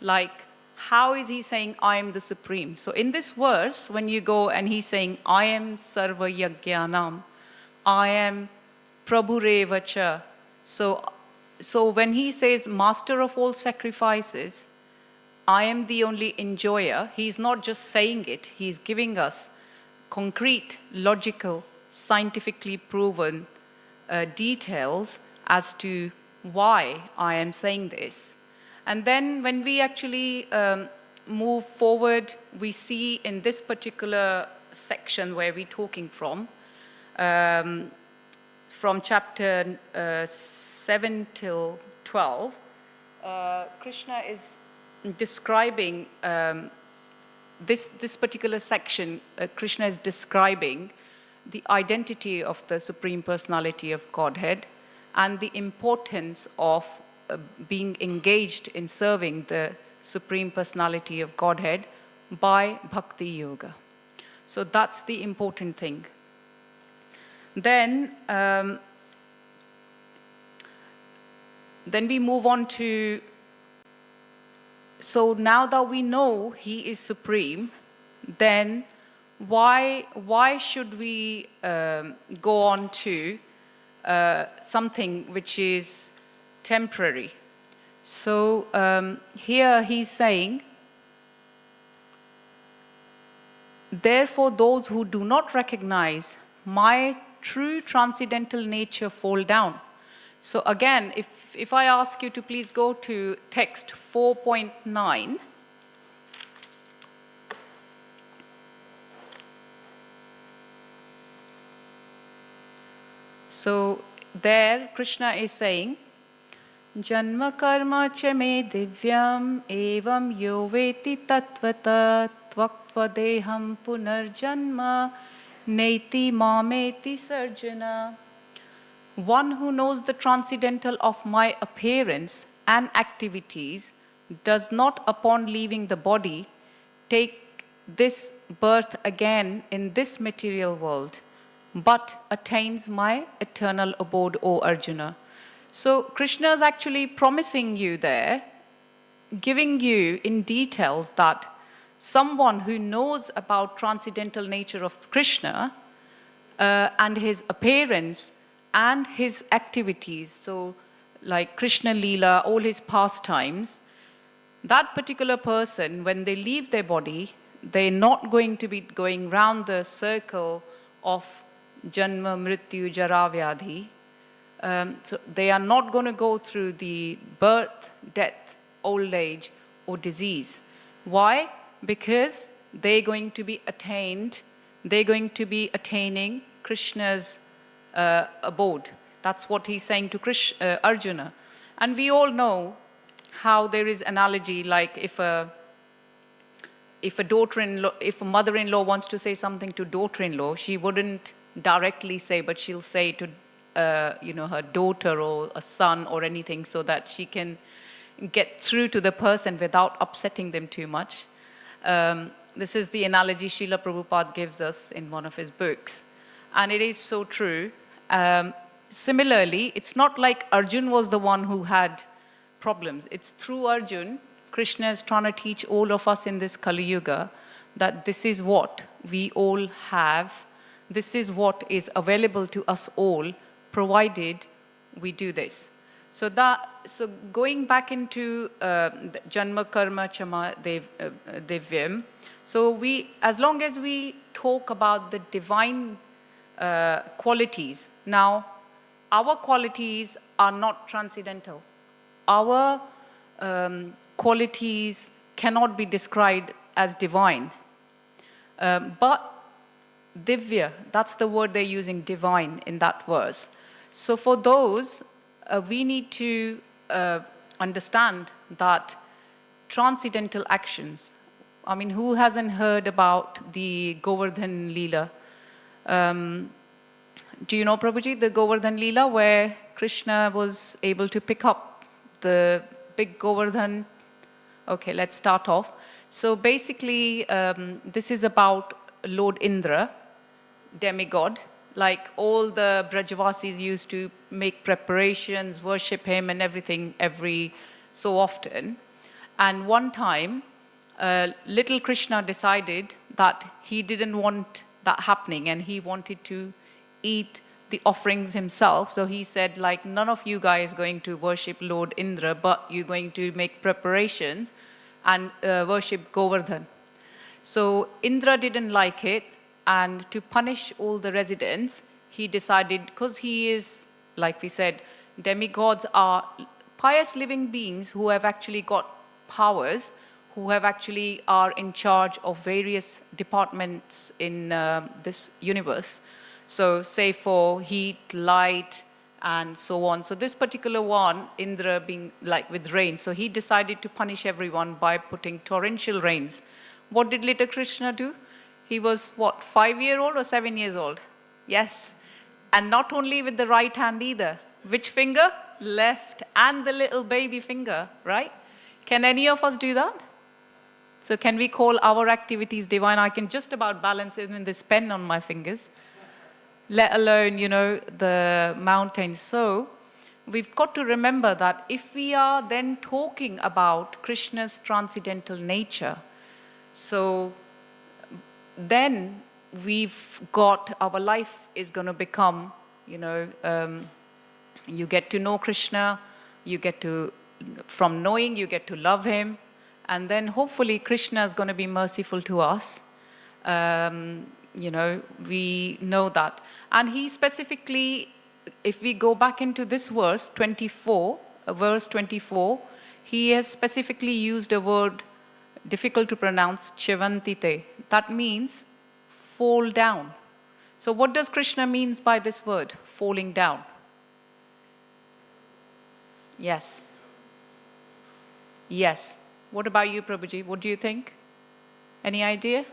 Like, how is he saying, I am the supreme? So in this verse, when you go and he's saying, I am sarva yajnanam, I am prabhurevacha. So when he says, master of all sacrifices, I am the only enjoyer, he's not just saying it, he's giving us concrete, logical, scientifically proven details as to why I am saying this. And then when we actually move forward, we see in this particular section where we're talking from chapter 7 till 12, Krishna is describing this particular section. Krishna is describing the identity of the Supreme Personality of Godhead and the importance of being engaged in serving the Supreme Personality of Godhead by Bhakti Yoga. So that's the important thing. Then we move on to, so now that we know he is supreme, then why should we go on to something which is temporary? So here he's saying, therefore those who do not recognize my true transcendental nature fall down. So again, if I ask you to please go to text 4.9. So there Krishna is saying, Janma karma cha me divyam evam yo veti tattvata tvaktva deham punarjanma neti mameti sarjana. One who knows the transcendental of my appearance and activities does not, upon leaving the body, take this birth again in this material world, but attains my eternal abode, O Arjuna. So Krishna is actually promising you there, giving you in details that someone who knows about transcendental nature of Krishna and his appearance and his activities, so like Krishna Leela, all his pastimes, that particular person, when they leave their body, they're not going to be going round the circle of Janma, Mrityu, Jara, Vyadhi. So they are not going to go through the birth, death, old age, or disease. Why? Because they're going to be attaining Krishna's abode. That's what he's saying to Arjuna. And we all know how there is analogy, like if a mother-in-law wants to say something to daughter-in-law, she wouldn't directly say, but she'll say to her daughter or a son or anything, so that she can get through to the person without upsetting them too much. This is the analogy Srila Prabhupada gives us in one of his books. And it is so true. Similarly, it's not like Arjun was the one who had problems. It's through Arjun, Krishna is trying to teach all of us in this Kali Yuga that this is what we all have. This is what is available to us all, provided we do this. So going back into Janma Karma Chama Divyam, so as long as we talk about the divine qualities, now our qualities are not transcendental. Our qualities cannot be described as divine. But Divya, that's the word they're using, divine, in that verse. So for those, we need to understand that transcendental actions, I mean, who hasn't heard about the Govardhan Leela? Do you know, Prabhuji, the Govardhan Leela, where Krishna was able to pick up the big Govardhan? Okay, let's start off. So basically, this is about Lord Indra, demigod. Like all the Brajavasis used to make preparations, worship him and everything every so often. And one time, little Krishna decided that he didn't want that happening and he wanted to eat the offerings himself. So he said, like, none of you guys going to worship Lord Indra, but you're going to make preparations and worship Govardhan. So Indra didn't like it, and to punish all the residents, he decided, because he is, like we said, demigods are pious living beings who have actually got powers, who have actually are in charge of various departments in this universe. So say for heat, light, and so on. So this particular one, Indra being like with rain, so he decided to punish everyone by putting torrential rains. What did little Krishna do? He was, what, 5-year-old or 7 years old? Yes. And not only with the right hand either. Which finger? Left. And the little baby finger, right? Can any of us do that? So can we call our activities divine? I can just about balance even this pen on my fingers, let alone, the mountains. So we've got to remember that if we are then talking about Krishna's transcendental nature, so then our life is going to become, you get to know Krishna, you get to from knowing, you get to love him. And then hopefully Krishna is going to be merciful to us. We know that. And he specifically, if we go back into this verse 24, he has specifically used a word difficult to pronounce, chivantite. That means fall down. So what does Krishna means by this word, falling down? Yes. Yes. What about you, Prabhuji? What do you think? Any idea?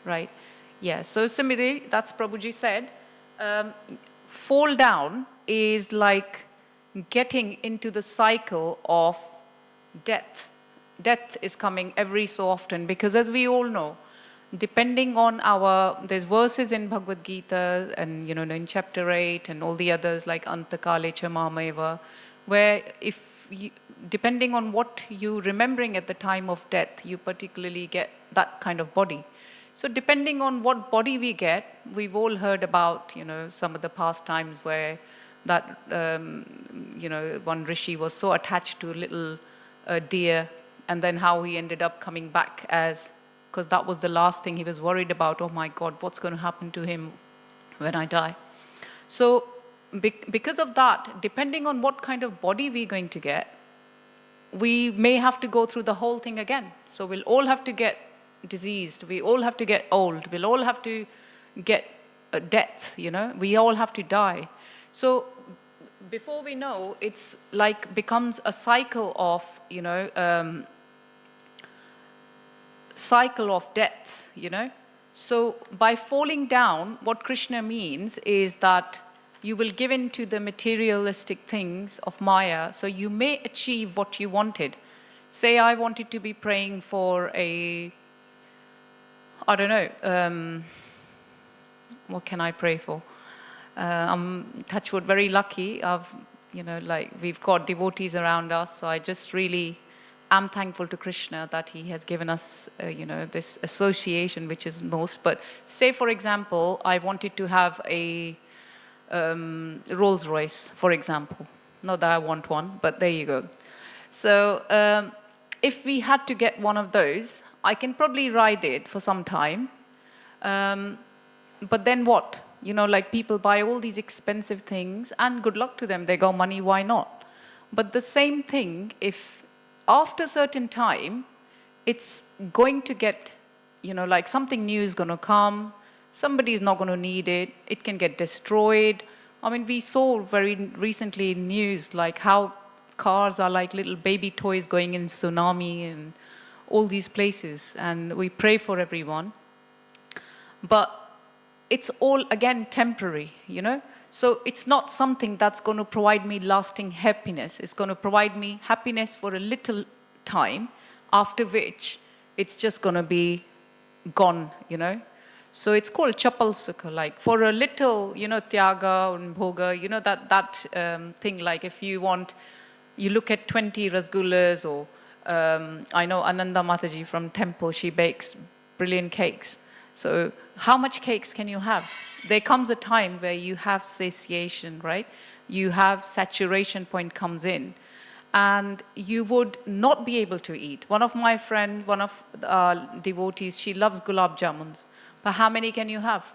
Right. Yeah. So similarly, that's Prabhuji said. Fall down is like getting into the cycle of death. Death is coming every so often because, as we all know, depending on there's verses in Bhagavad-Gita and, in chapter 8 and all the others like Antakale Chamameva, where depending on what you're remembering at the time of death, you particularly get that kind of body. So depending on what body we get, we've all heard about, some of the past times where that, one rishi was so attached to a little deer, and then how he ended up coming back because that was the last thing he was worried about. Oh my God, what's going to happen to him when I die? So because of that, depending on what kind of body we're going to get, we may have to go through the whole thing again. So we'll all have to get diseased, we all have to get old, we'll all have to get death, we all have to die. So before we know, it's like becomes a cycle of, cycle of death, So by falling down, what Krishna means is that you will give in to the materialistic things of Maya, so you may achieve what you wanted. Say I wanted to be praying for what can I pray for? I'm, touch wood, very lucky. We've got devotees around us, so I just really am thankful to Krishna that he has given us, this association, which is most. But say, for example, I wanted to have a Rolls Royce, for example. Not that I want one, but there you go. So if we had to get one of those, I can probably ride it for some time. But then what? People buy all these expensive things, and good luck to them. They got money, why not? But the same thing, if after a certain time, it's going to get, something new is going to come, somebody is not going to need it, it can get destroyed. I mean, we saw very recently in news, how cars are like little baby toys going in tsunami and all these places, and we pray for everyone. But it's all, again, temporary, So it's not something that's going to provide me lasting happiness. It's going to provide me happiness for a little time, after which it's just going to be gone, So it's called chapal sukha, for a little, tyaga and bhoga, that thing, if you want, you look at 20 rasgullas, or I know Ananda Mataji from temple, she bakes brilliant cakes. So how much cakes can you have? There comes a time where you have satiation, right? You have saturation point comes in, and you would not be able to eat. One of my friends, one of devotees, she loves gulab jamuns. But how many can you have?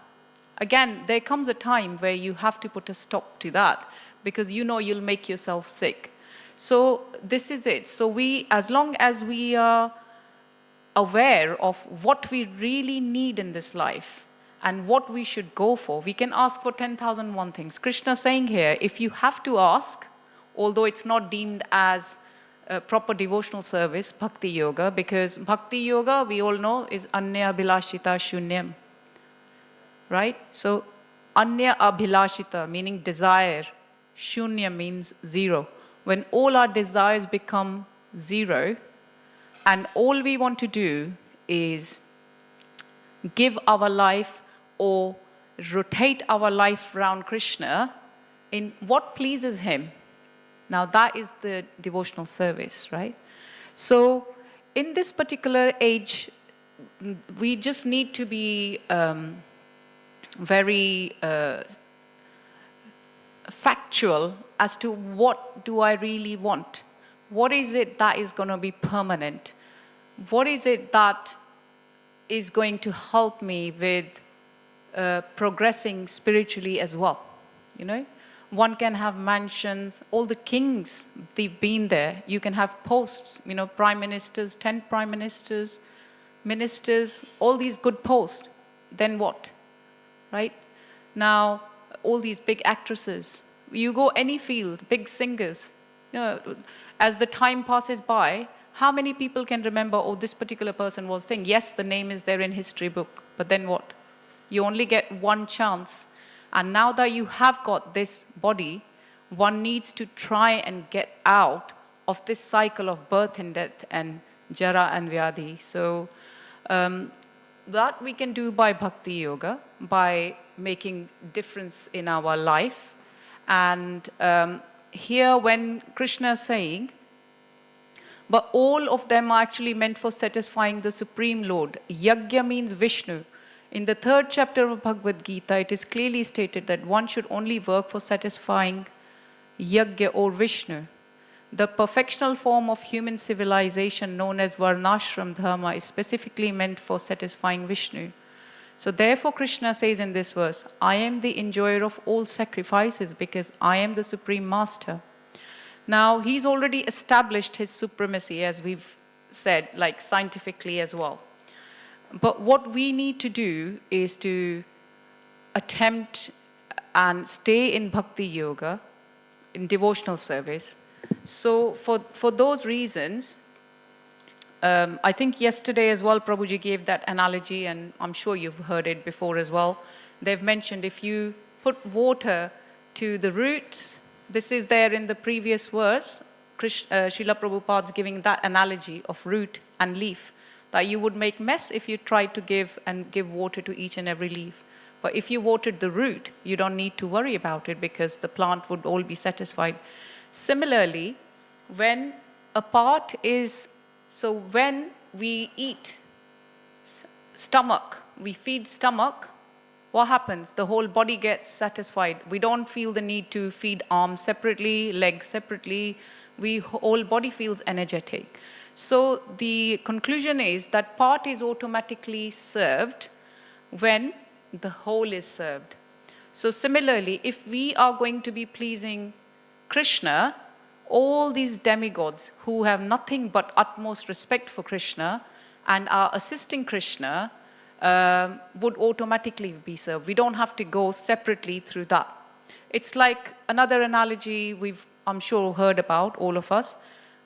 Again, there comes a time where you have to put a stop to that, because you'll make yourself sick. So this is it. So as long as we are aware of what we really need in this life and what we should go for, we can ask for 10,001 things. Krishna is saying here, if you have to ask, although it's not deemed as a proper devotional service, bhakti yoga, because bhakti yoga, we all know, is anya abhilashita shunyam, right? So anya abhilashita, meaning desire, shunya means zero. When all our desires become zero, and all we want to do is give our life or rotate our life around Krishna in what pleases him. Now that is the devotional service, right? So in this particular age, we just need to be very factual as to what do I really want. What is it that is going to be permanent? What is it that is going to help me with progressing spiritually as well? You know, one can have mansions, all the kings, they've been there. You can have posts, you know, prime ministers, 10 prime ministers, ministers, all these good posts. Then what, right? Now, all these big actresses, you go any field, big singers, you know, as the time passes by, how many people can remember, oh, this particular person was thing? Yes, the name is there in history book, but then what? You only get one chance. And now that you have got this body, one needs to try and get out of this cycle of birth and death and jara and vyadhi. So that we can do by bhakti yoga, by making difference in our life. And here when Krishna is saying, but all of them are actually meant for satisfying the Supreme Lord. Yagya means Vishnu. In the 3rd chapter of Bhagavad-Gita, it is clearly stated that one should only work for satisfying Yagya or Vishnu. The perfectional form of human civilization known as Varnashram Dharma is specifically meant for satisfying Vishnu. So therefore Krishna says in this verse, I am the enjoyer of all sacrifices because I am the Supreme Master. Now he's already established his supremacy, as we've said, like scientifically as well. But what we need to do is to attempt and stay in bhakti yoga, in devotional service. So for those reasons, I think yesterday as well, Prabhuji gave that analogy, and I'm sure you've heard it before as well. They've mentioned if you put water to the roots, this is there in the previous verse, Srila Prabhupada's giving that analogy of root and leaf, that you would make mess if you tried to give water to each and every leaf. But if you watered the root, you don't need to worry about it because the plant would all be satisfied. Similarly, when a part is, so when we eat stomach, we feed stomach, what happens? The whole body gets satisfied. We don't feel the need to feed arms separately, legs separately. Whole body feels energetic. So the conclusion is that part is automatically served when the whole is served. So similarly, if we are going to be pleasing Krishna, all these demigods who have nothing but utmost respect for Krishna and are assisting Krishna would automatically be served. We don't have to go separately through that. It's like another analogy we've, I'm sure, heard about, all of us,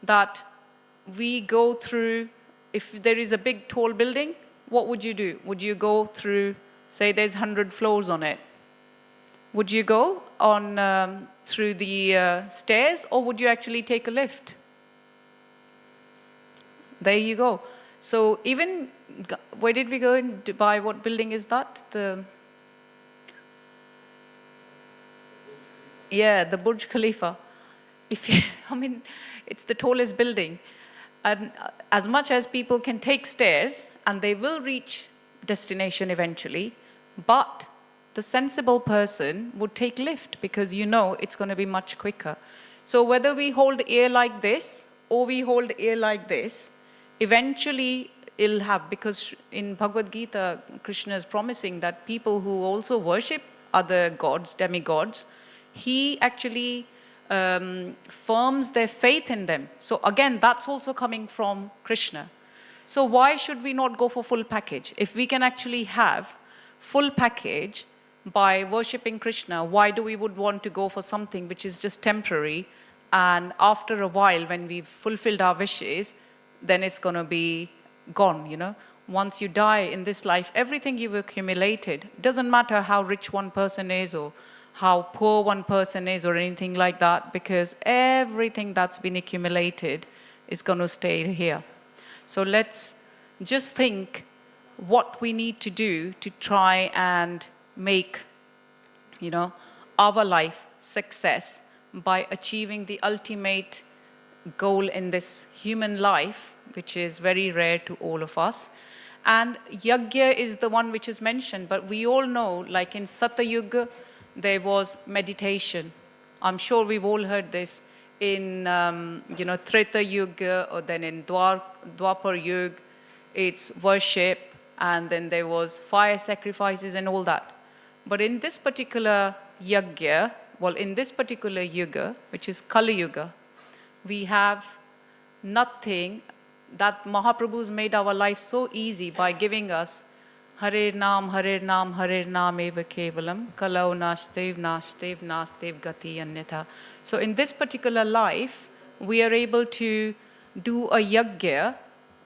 that we go through, if there is a big tall building, what would you do? Would you go through, say there's 100 floors on it? Would you go on through the stairs, or would you actually take a lift? There you go. So even, where did we go in Dubai? What building is that? The Burj Khalifa. I mean, it's the tallest building. And as much as people can take stairs, and they will reach destination eventually, but the sensible person would take lift because you know it's going to be much quicker. So whether we hold air like this or we hold air like this, eventually it'll have, because in Bhagavad-Gita, Krishna is promising that people who also worship other gods, demigods, he actually firms their faith in them. So again, that's also coming from Krishna. So why should we not go for full package? If we can actually have full package by worshipping Krishna, why do we would want to go for something which is just temporary, and after a while when we've fulfilled our wishes, then it's going to be gone, you know? Once you die in this life, everything you've accumulated, doesn't matter how rich one person is or how poor one person is or anything like that, because everything that's been accumulated is going to stay here. So let's just think what we need to do to try and make, you know, our life success by achieving the ultimate goal in this human life, which is very rare to all of us. And yagya is the one which is mentioned, but we all know, like in Satayuga, there was meditation. I'm sure we've all heard this in, Treta Yuga, or then in Dwapar Yuga, it's worship, and then there was fire sacrifices and all that. But in this particular yagya, in this particular yuga, which is Kali Yuga, we have nothing. That Mahaprabhu's made our life so easy by giving us Hare Nam, Hare Nam, Hare Nam eva kevalam, Kalau Nashdev, Nashdev, Nashdev Gati Anyatha. So in this particular life, we are able to do a yagya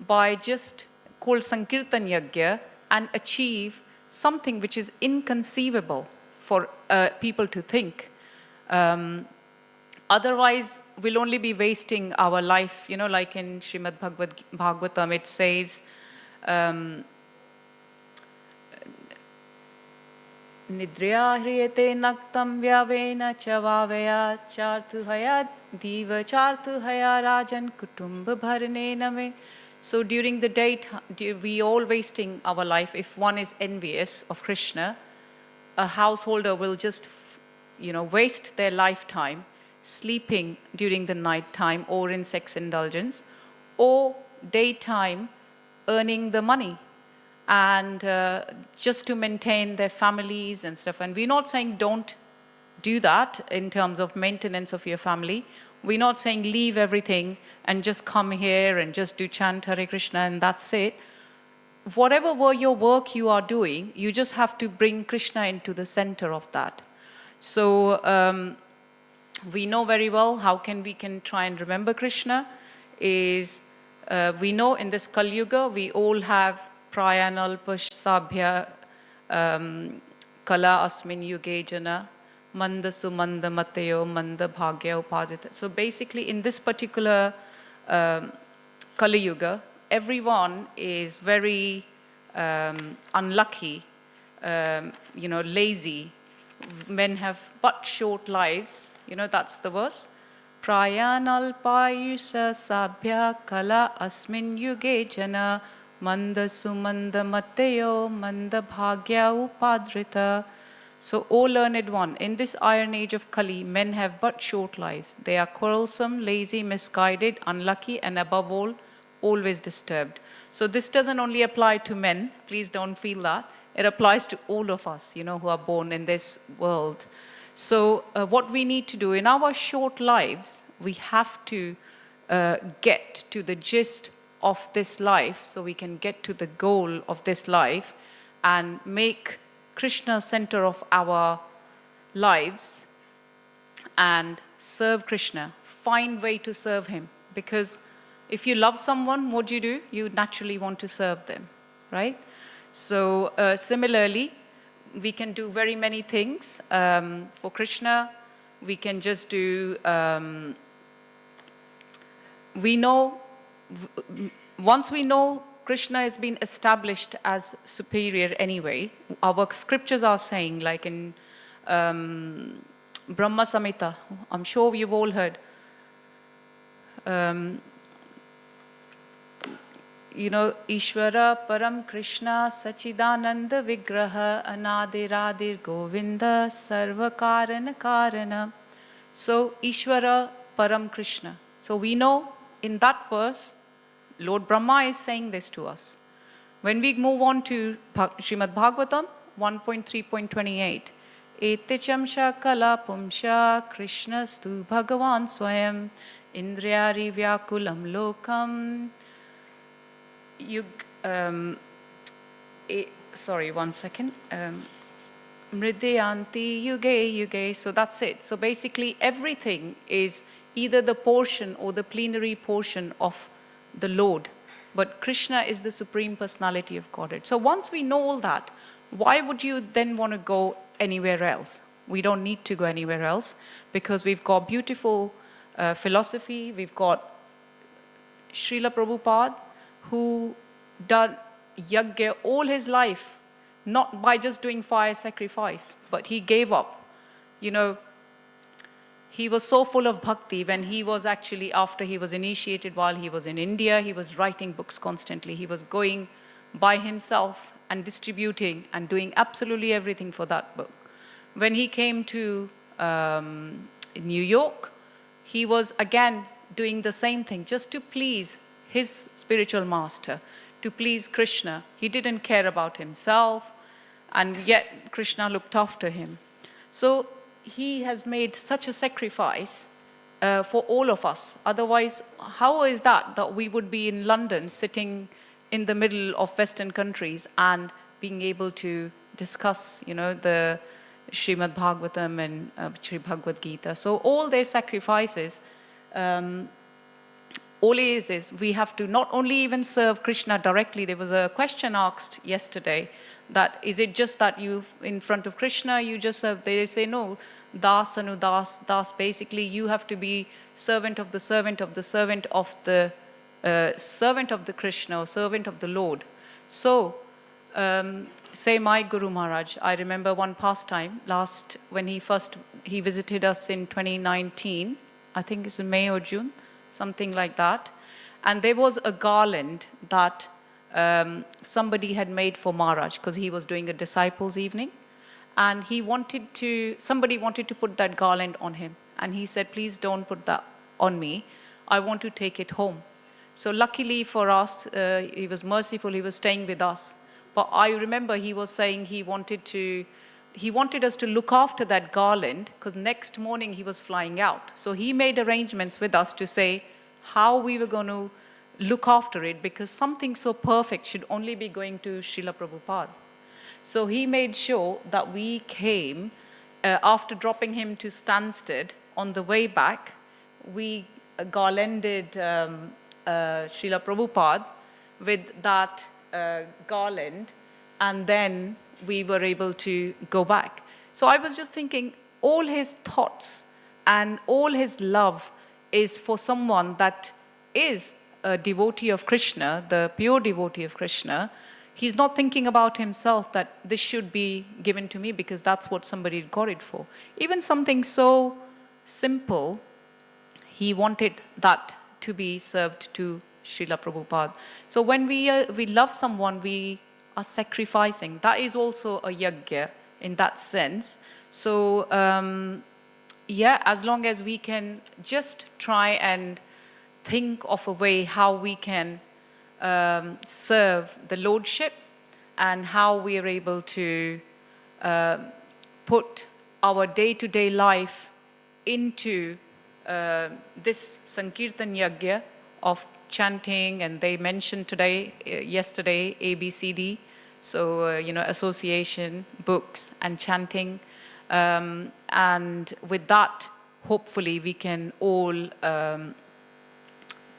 by just called Sankirtan Yagya and achieve something which is inconceivable for people to think. Otherwise, we'll only be wasting our life. Like in Srimad Bhagavatam, it says, Nidrya hriyate naktam vyavena chavavaya chartuhaya diva chartuhaya rajan kutumba bharane name. So during the day, we all wasting our life. If one is envious of Krishna, a householder will just, waste their lifetime sleeping during the night time or in sex indulgence, or daytime earning the money and just to maintain their families and stuff. And we're not saying don't do that in terms of maintenance of your family. We're not saying leave everything and just come here and just do chant Hare Krishna and that's it. Whatever your work you are doing, you just have to bring Krishna into the center of that. So we know very well how we can try and remember Krishna is, we know in this Kali Yuga, we all have Prayanal Pashabhya Kala Asmin Yuge Jana Manda Sumanda Mateo Manda Bhagya Upadita. So basically in this particular Kali Yuga, everyone is very unlucky, lazy. Men have but short lives. That's the verse. Prayanal Payusha Sabhya Kala Asmin Yuge Jana Manda Sumanda Mateo Manda Bhagya Upadrita. So, O learned one, in this iron age of Kali, men have but short lives. They are quarrelsome, lazy, misguided, unlucky, and above all, always disturbed. So this doesn't only apply to men. Please don't feel that. It applies to all of us, who are born in this world. So what we need to do in our short lives, we have to get to the gist of this life so we can get to the goal of this life and make Krishna center of our lives and serve Krishna. Find way to serve him. Because if you love someone, what do? You naturally want to serve them, right? So similarly, we can do very many things. For Krishna, we can just do, once we know Krishna has been established as superior anyway, our scriptures are saying, like in Brahma Samhita, I'm sure you've all heard, Ishvara Param Krishna Sachidananda Vigraha Anadiradir Govinda Sarva Karana Karana. So Ishvara Param Krishna. So we know in that verse, Lord Brahma is saying this to us. When we move on to Srimad Bhagavatam 1.3.28, Etecham Shakala Pumsha Krishna Stu Bhagavan Swayam Indriyari Vyakulam Lokam. Sorry, one second. Mridyanti Yuge Yuge. So that's it. So basically everything is either the portion or the plenary portion of the Lord. But Krishna is the Supreme Personality of Godhead. So once we know all that, why would you then want to go anywhere else? We don't need to go anywhere else because we've got beautiful philosophy. We've got Srila Prabhupada, who done yagya all his life, not by just doing fire sacrifice, but he gave up. He was so full of bhakti when he was actually, after he was initiated while he was in India, he was writing books constantly. He was going by himself and distributing and doing absolutely everything for that book. When he came to in New York, he was again doing the same thing just to please his spiritual master, to please Krishna. He didn't care about himself, and yet Krishna looked after him. So he has made such a sacrifice for all of us. Otherwise, how is that we would be in London sitting in the middle of Western countries and being able to discuss, the Srimad Bhagavatam and Sri Bhagavad-Gita. So all their sacrifices, all is we have to not only even serve Krishna directly. There was a question asked yesterday that is it just that you, in front of Krishna, you just serve? They say no, das anu das, das, basically you have to be servant of the servant of the servant of the servant of the Krishna, or servant of the Lord. So, say my Guru Maharaj, I remember one pastime when he visited us in 2019, I think it's in May or June, something like that. And there was a garland that somebody had made for Maharaj, because he was doing a disciples evening. And somebody wanted to put that garland on him. And he said, please don't put that on me. I want to take it home. So luckily for us, he was merciful, he was staying with us. But I remember he was saying he wanted us to look after that garland, because next morning he was flying out. So he made arrangements with us to say how we were going to look after it, because something so perfect should only be going to Srila Prabhupada. So he made sure that we came, after dropping him to Stansted, on the way back, we garlanded Srila Prabhupada with that garland, and then we were able to go back. So I was just thinking, all his thoughts and all his love is for someone that is a devotee of Krishna, the pure devotee of Krishna. He's not thinking about himself that this should be given to me because that's what somebody got it for. Even something so simple, he wanted that to be served to Srila Prabhupada. So when we love someone, we are sacrificing. That is also a yajna in that sense. So as long as we can just try and think of a way how we can serve the Lordship, and how we are able to put our day-to-day life into this Sankirtan Yajna of chanting, and they mentioned yesterday, ABCD, so, association, books, and chanting. And with that, hopefully, we can all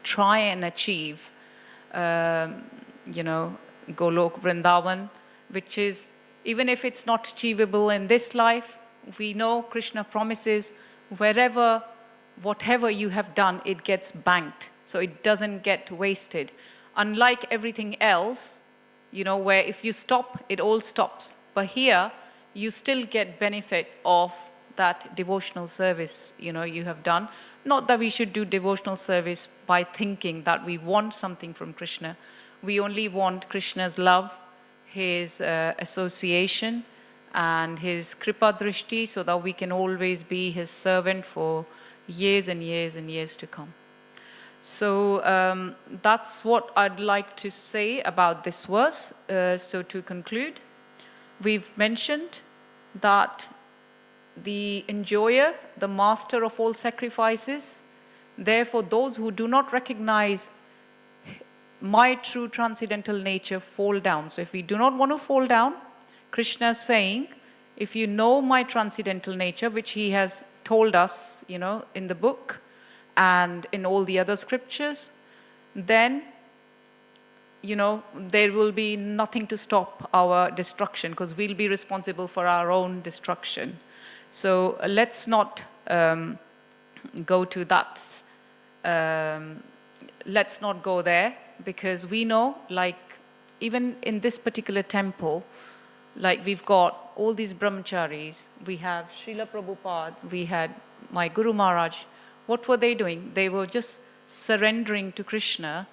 try and achieve, Golok Vrindavan, which is, even if it's not achievable in this life, we know Krishna promises whatever you have done, it gets banked. So it doesn't get wasted. Unlike everything else, where if you stop, it all stops. But here, you still get benefit of that devotional service, you have done. Not that we should do devotional service by thinking that we want something from Krishna. We only want Krishna's love, his association, and his kripa drishti, so that we can always be his servant for years and years and years to come. So that's what I'd like to say about this verse. So to conclude, we've mentioned that the enjoyer, the master of all sacrifices, therefore those who do not recognize my true transcendental nature fall down. So if we do not want to fall down, Krishna is saying, if you know my transcendental nature, which he has told us, in the book and in all the other scriptures, then, there will be nothing to stop our destruction, because we'll be responsible for our own destruction. So let's not go to that. Let's not go there, because we know, like, even in this particular temple, like, we've got all these brahmacharis, we have Srila Prabhupada, we had my Guru Maharaj. What were they doing? They were just surrendering to Krishna.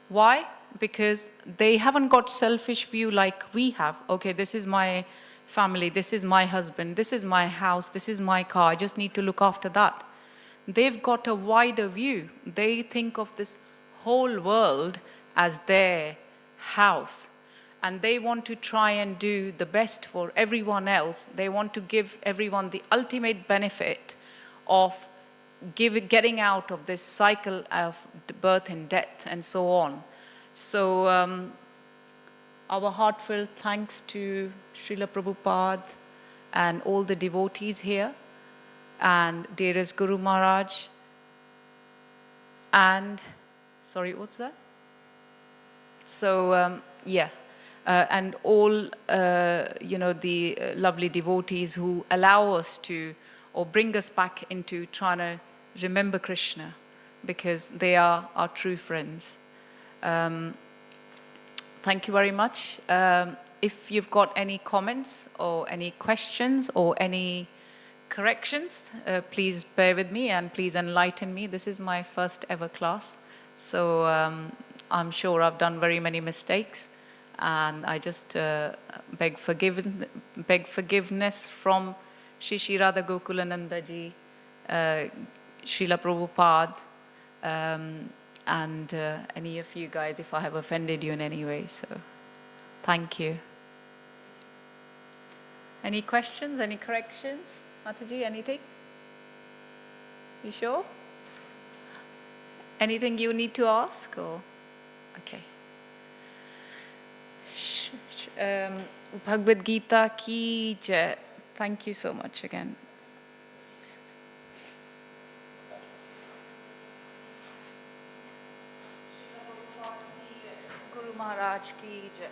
Why? Because they haven't got selfish view like we have. Okay, this is my family, this is my husband, this is my house, this is my car, I just need to look after that. they've got a wider view. They think of this whole world as their house. And they want to try and do the best for everyone else. They want to give everyone the ultimate benefit of getting out of this cycle of birth and death and so on. So our heartfelt thanks to Srila Prabhupada and all the devotees here, and dearest Guru Maharaj, and, sorry, what's that? So, and all, the lovely devotees who allow us to, or bring us back into trying to remember Krishna, because they are our true friends. Thank you very much. If you've got any comments or any questions or any corrections, please bear with me and please enlighten me. This is my first ever class, so I'm sure I've done very many mistakes, and I just beg forgiveness from Shri Radha Gokulananda ji, Srila Prabhupada, and any of you guys if I have offended you in any way. So, thank you. Any questions, any corrections? Mataji, anything? You sure? Anything you need to ask? Or okay. Bhagavad-Gita Ki Jai. Thank you so much again. Guru Maharaj Ki Jai.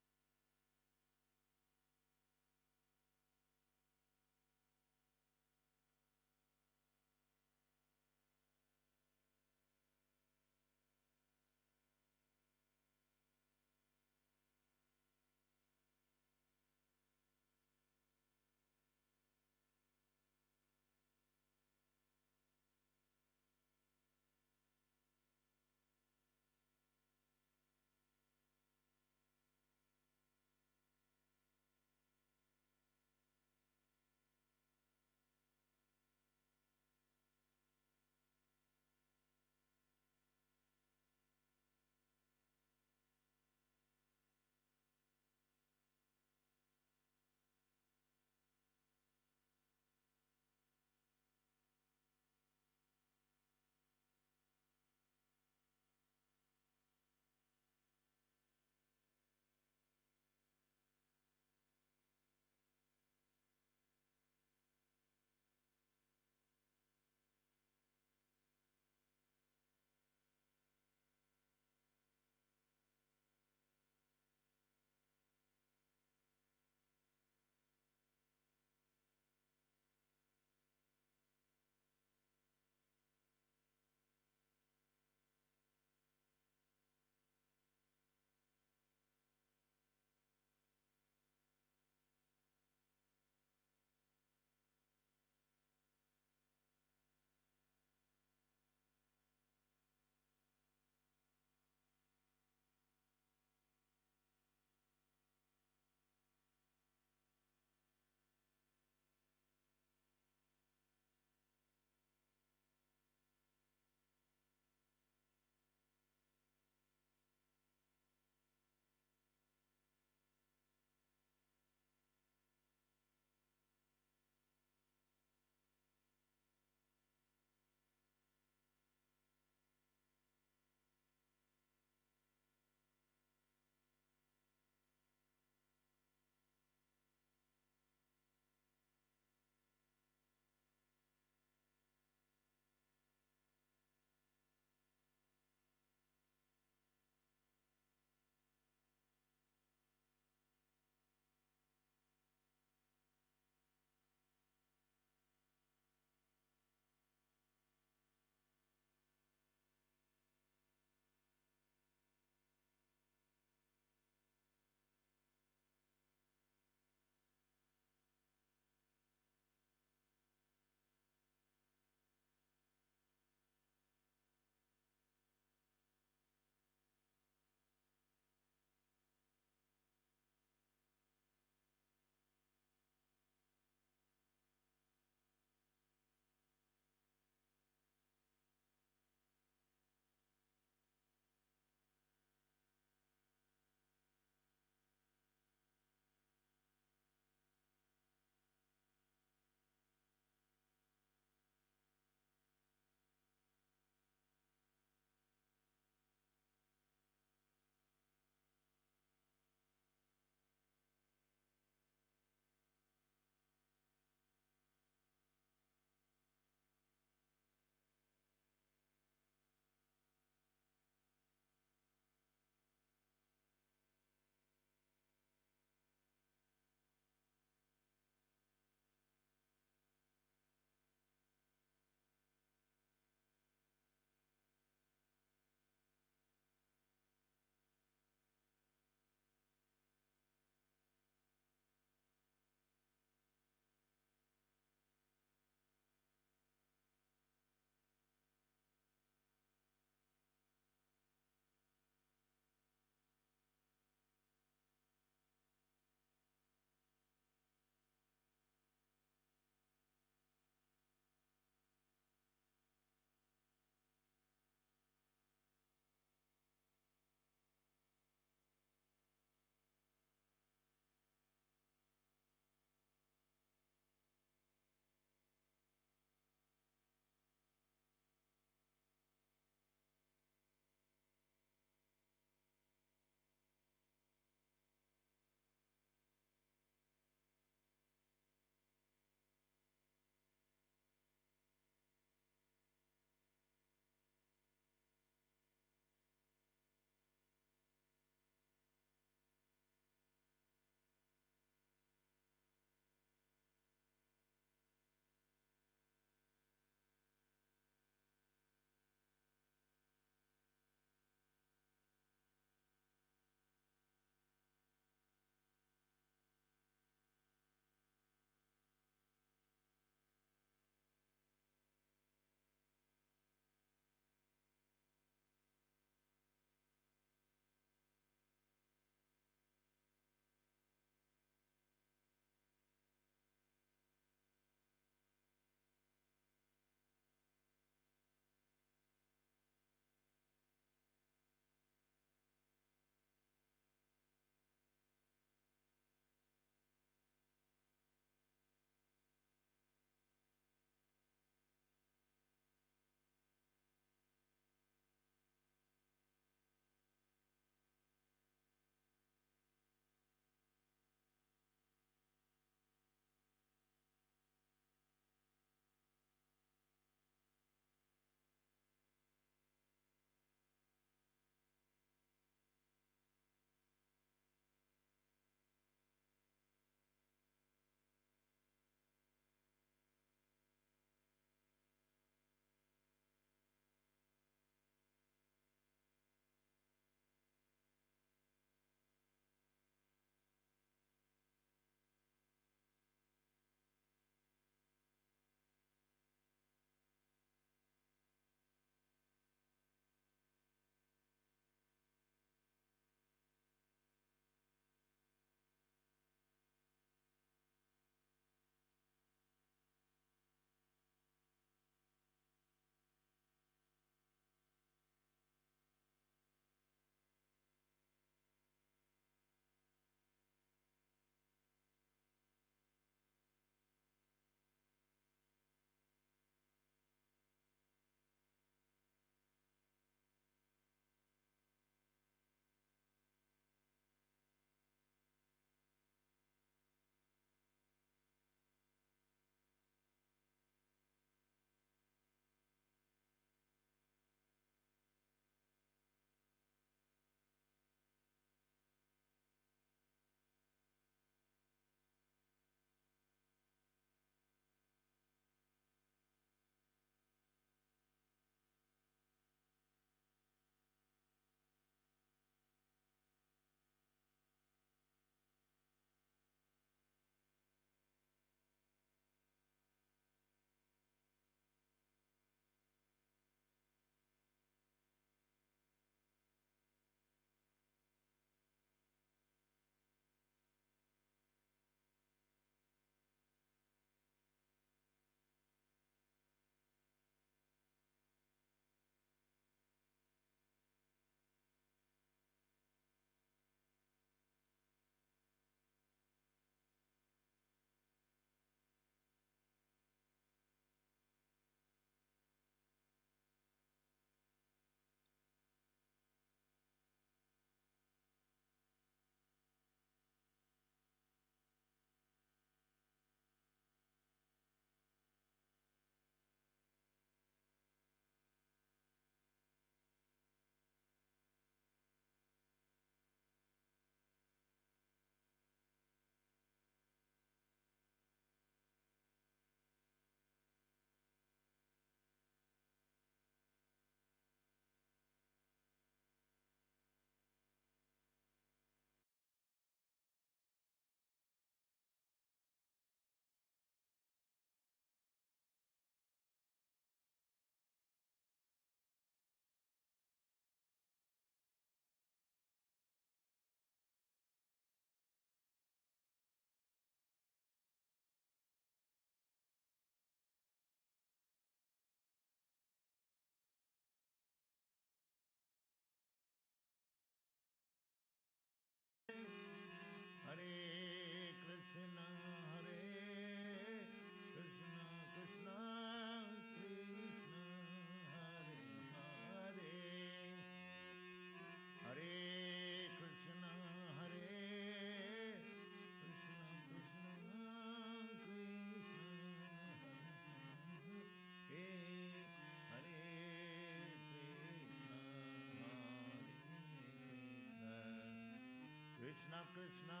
Krishna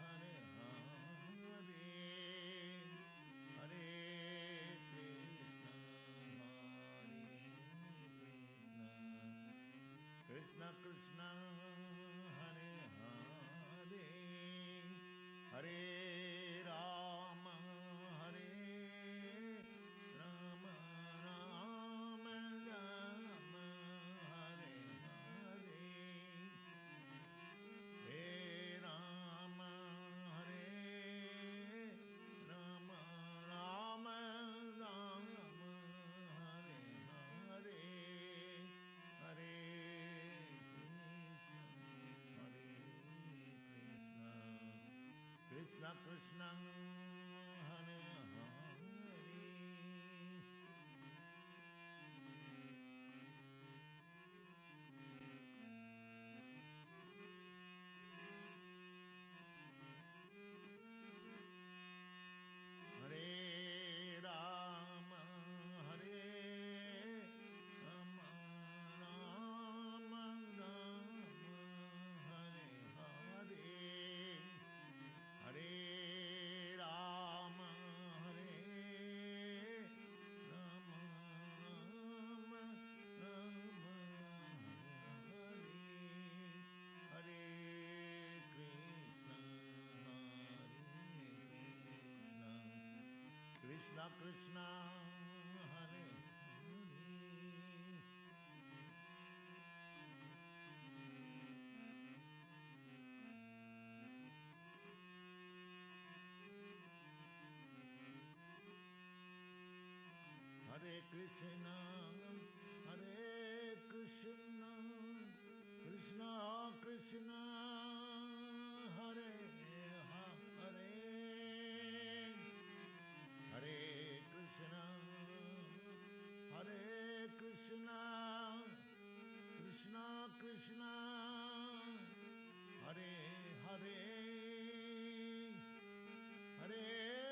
Hare Hare Hare Krishna Hare Krishna Krishna Krishna Hare Hare Hare Rama Hare Rama Rama Rama Hare Hare Hare Rama Hare Rama Rama Rama Hare Hare Hare Krishna Krishna Krishna Hare Hare Hare Rama Hare Rama Rama Rama Hare Hare Hare Rama Hare Rama Rama Rama Hare Hare Krishna Krishna Krishna Hare Hare Hare Krishna Krishna Krishna Hare Hare Hare Krishna Krishna Krishna Hare Hare Hare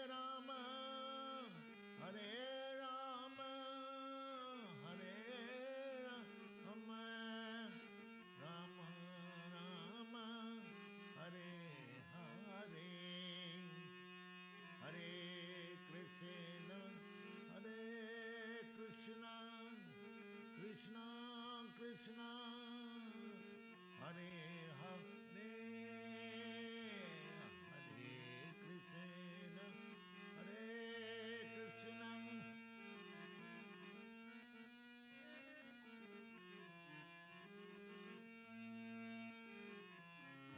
Rama Hare Rama Hare Rama Rama Rama Hare Hare Hare Krishna Krishna Krishna Hare Hare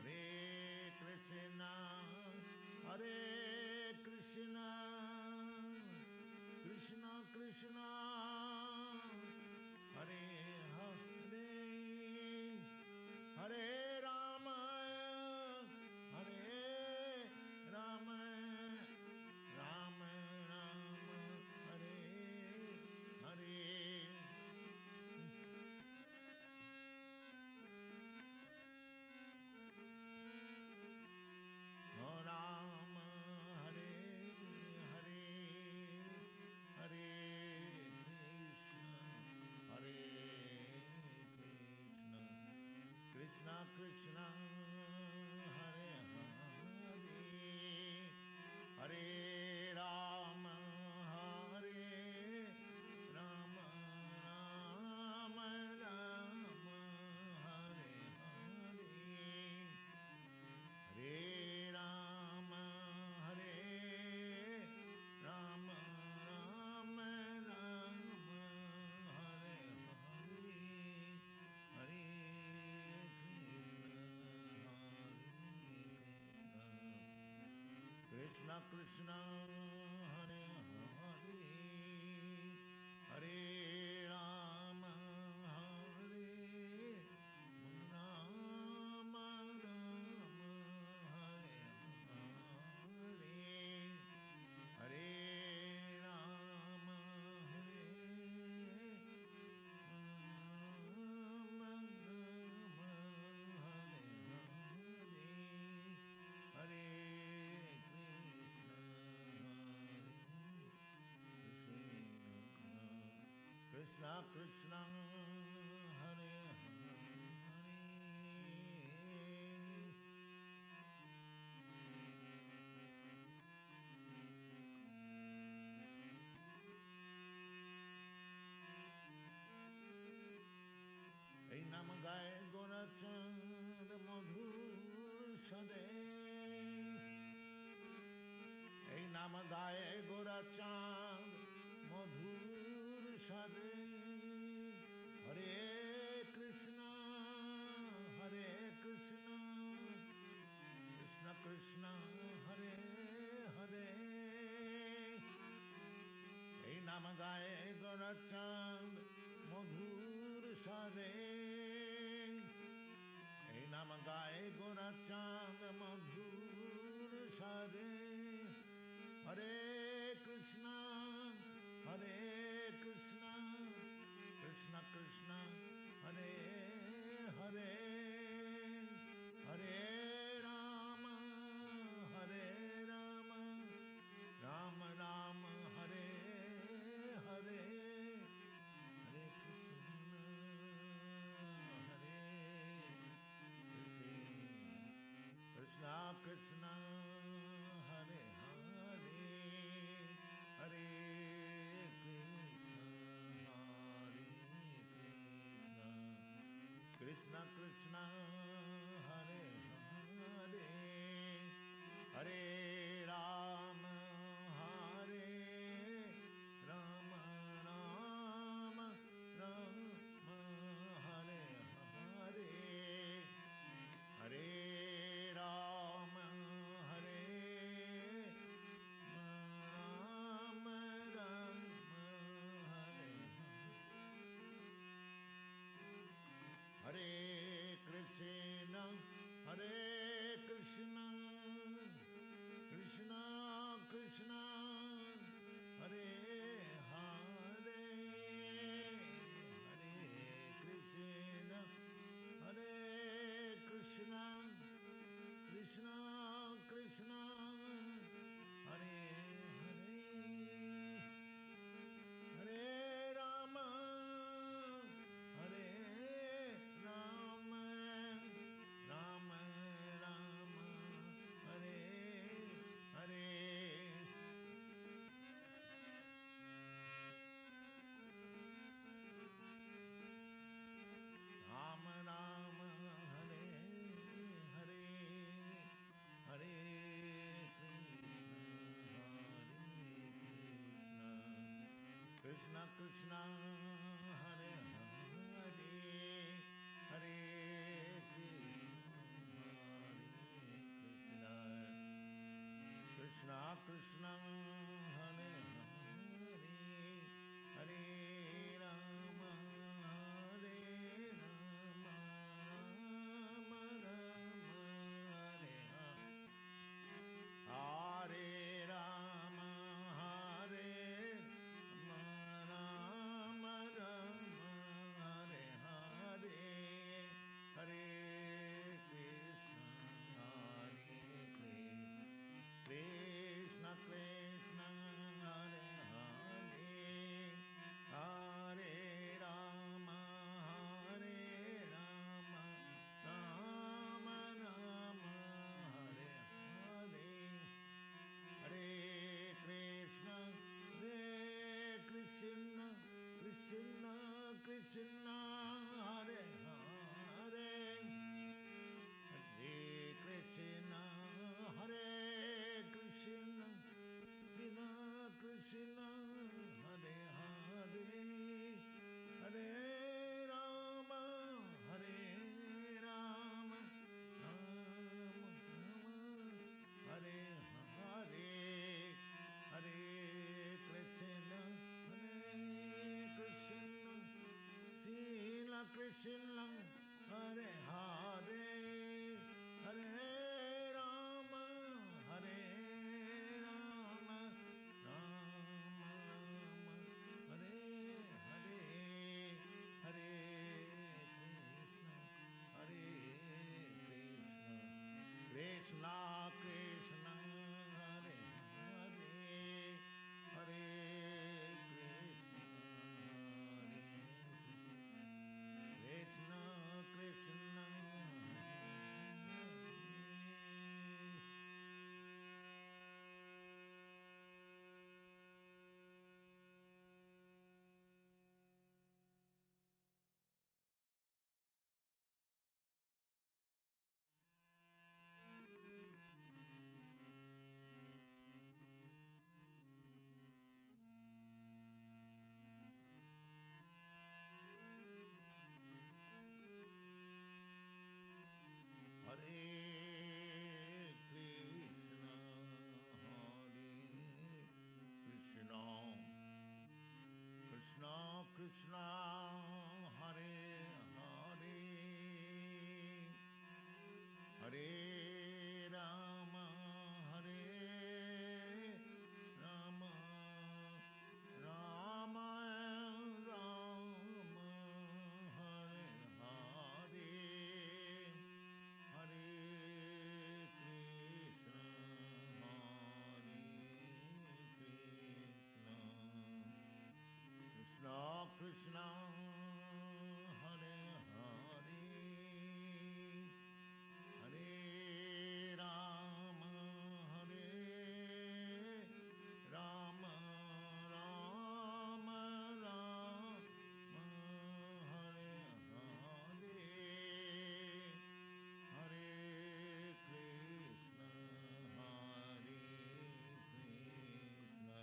Hare Krishna Hare Krishna Krishna Krishna Hare Hare Hare Rama Hare Rama Rama Rama Hare Hare Rama Hare Hare Hare Krishna Krishna Krishna Hare Hare Hare Rama Hare Rama Rama Rama Hare Hare Hare Rama Hare Rama Rama Rama Hare Hare Hare Krishna Krishna Krishna Hare Hare Hare Rama Hare Rama Rama Hare Hare Hare Rama Hare Rama Rama Hare Hare Hare Krishna Krishna Krishna Hare Hare নাম গায় গোরাচাঁদ মধুর সদে এই নাম গায় গোরাচাঁদ মধুর সদে হরে কৃষ্ণ কৃষ্ণ কৃষ্ণ হরে হরে এই নাম গায় গোরাচাঁদ মধুর স্বরে এই নাম গায় গোরাচাঁদ মধুর স্বরে হরে কৃষ্ণ কৃষ্ণ কৃষ্ণ হরে হরে হরে রাম রাম রাম হরে হরে হরে কৃষ্ণ হরে কৃষ্ণ কৃষ্ণ হরে হরে হরে কৃষ্ণ হরে কৃষ্ণ কৃষ্ণ হরে হরে হরে রাম হরে রাম রাম রাম হরে হরে হরে রাম হরে রাम राम हरे हरे कृष्ण कृष्ण कृष्ण हरे हरे हरे कृष्ण कृष्ण कृष्ण हरे हरे हरे राम राम राम हरे हरे राम राम हरे हरे हरे कृष्ण कृष्ण हरे हरे हरे कृष्ण कृष्ण हरे हरे हरे राम राम राम हरे हरे राम हरे राम राम हरे हरे हरे कृष्ण कृष्ण कृष्ण हरे हरे हरे राम राम राम हरे हरे हरे कृष्ण कृष्ण कृष्ण हरे हरे हरे कृष्ण हरे Krishna Krishna Hare Hare Hare Ram Ram Ram Hare Hare Hare Krishna Krishna Hare Hare Hare Ram Ram Ram Hare Hare Hare Krishna Krishna Krishna Hare Hare Hare Krishna Krishna Hare Rama, Hare Rama, Rama Rama, Hare Hare, Hare Krishna, Hare Krishna, Krishna Krishna, Hare Hare, Hare Rama, Hare Rama, Rama Rama, Hare Hare, Hare Krishna, Hare Krishna.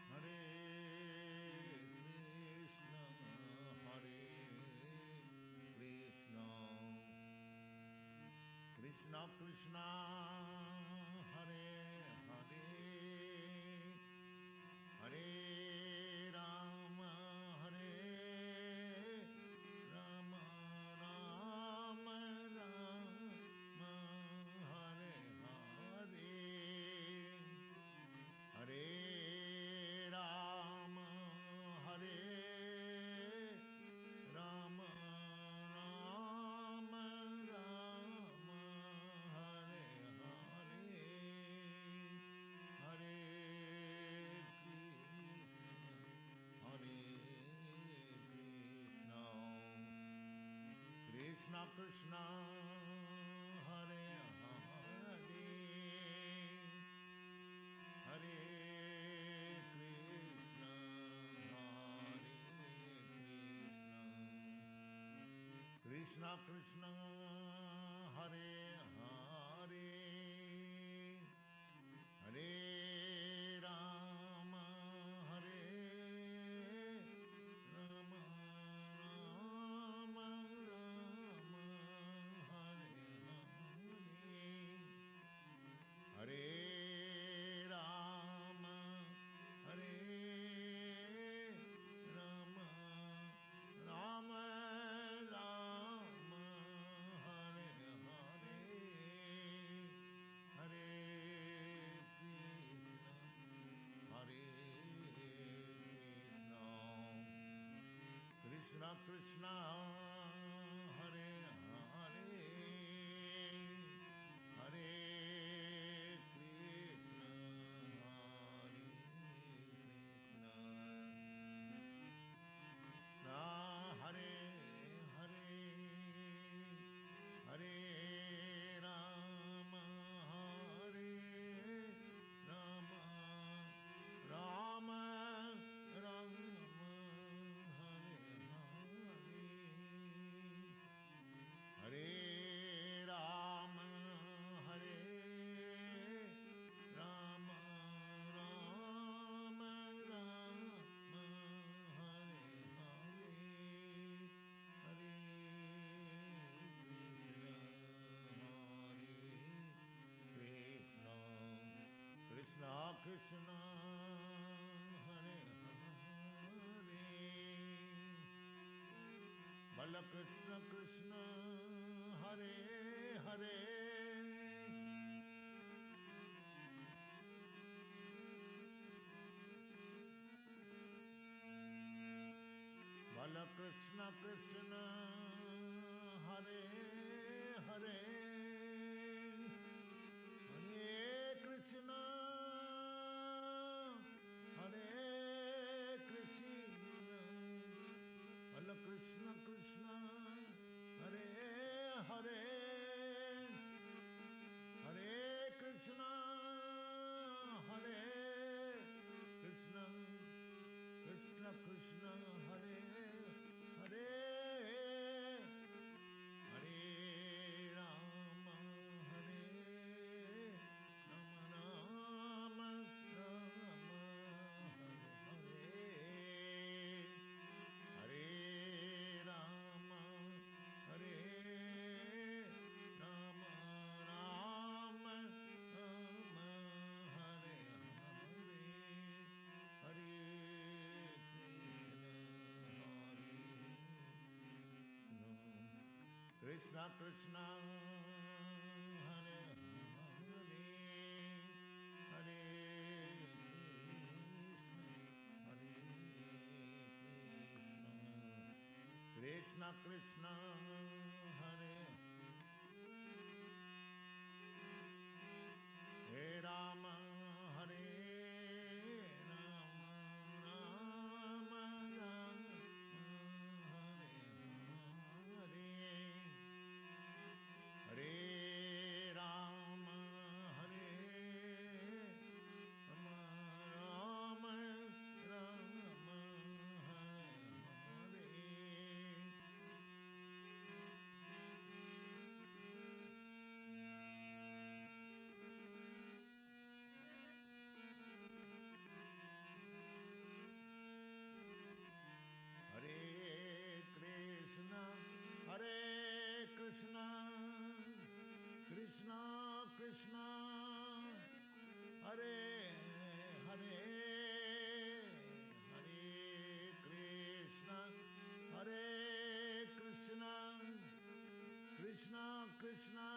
Hare Krishna, Hare Krishna, Krishna Krishna, Hare Hare, Hare Rama, Hare Rama, Rama Rama, Hare Hare, Hare Rama, Hare Rama, Rama Rama, Hare Hare, Hare Krishna, Hare Krishna, Krishna Krishna, Hare Hare, Hare Krishna, Hare Krishna, Krishna Krishna, Hare Hare, Hare Rama, Hare Rama, Rama Rama, Hare Hare, Hare Rama, Hare Rama, Rama Rama, Hare Hare, Hare Krishna, Hare Krishna, Krishna Krishna, Hare Hare, Hare Krishna, Hare Krishna, Na Hare Hare, Hare Rama, Hare Rama, Rama Rama, Hare Hare, Hare Rama, Hare Rama, Rama Rama, Hare Hare, Hare Krishna, Hare Krishna, Krishna Krishna, Hare Hare, Bala Krishna Krishna, Hare Hare, Bala Krishna Krishna, Hare Hare, Hare Krishna, Hare Krishna, Bala Krishna Krishna, Hare Hare, Hare Krishna, Hare Krishna, Krishna Krishna, Hare Hare, Hare Rama, Hare Rama, Rama Rama, Hare Hare, Krishna Krishna Hare Hare Hare Krishna Hare Krishna Krishna Krishna Hare Hare Rama Hare Rama Rama Rama Hare Hare Hare Rama Hare Rama Rama Rama Hare Hare Hare Krishna, Hare Krishna, Krishna Krishna, Hare Hare, Hare Krishna, Hare Krishna, Krishna Krishna,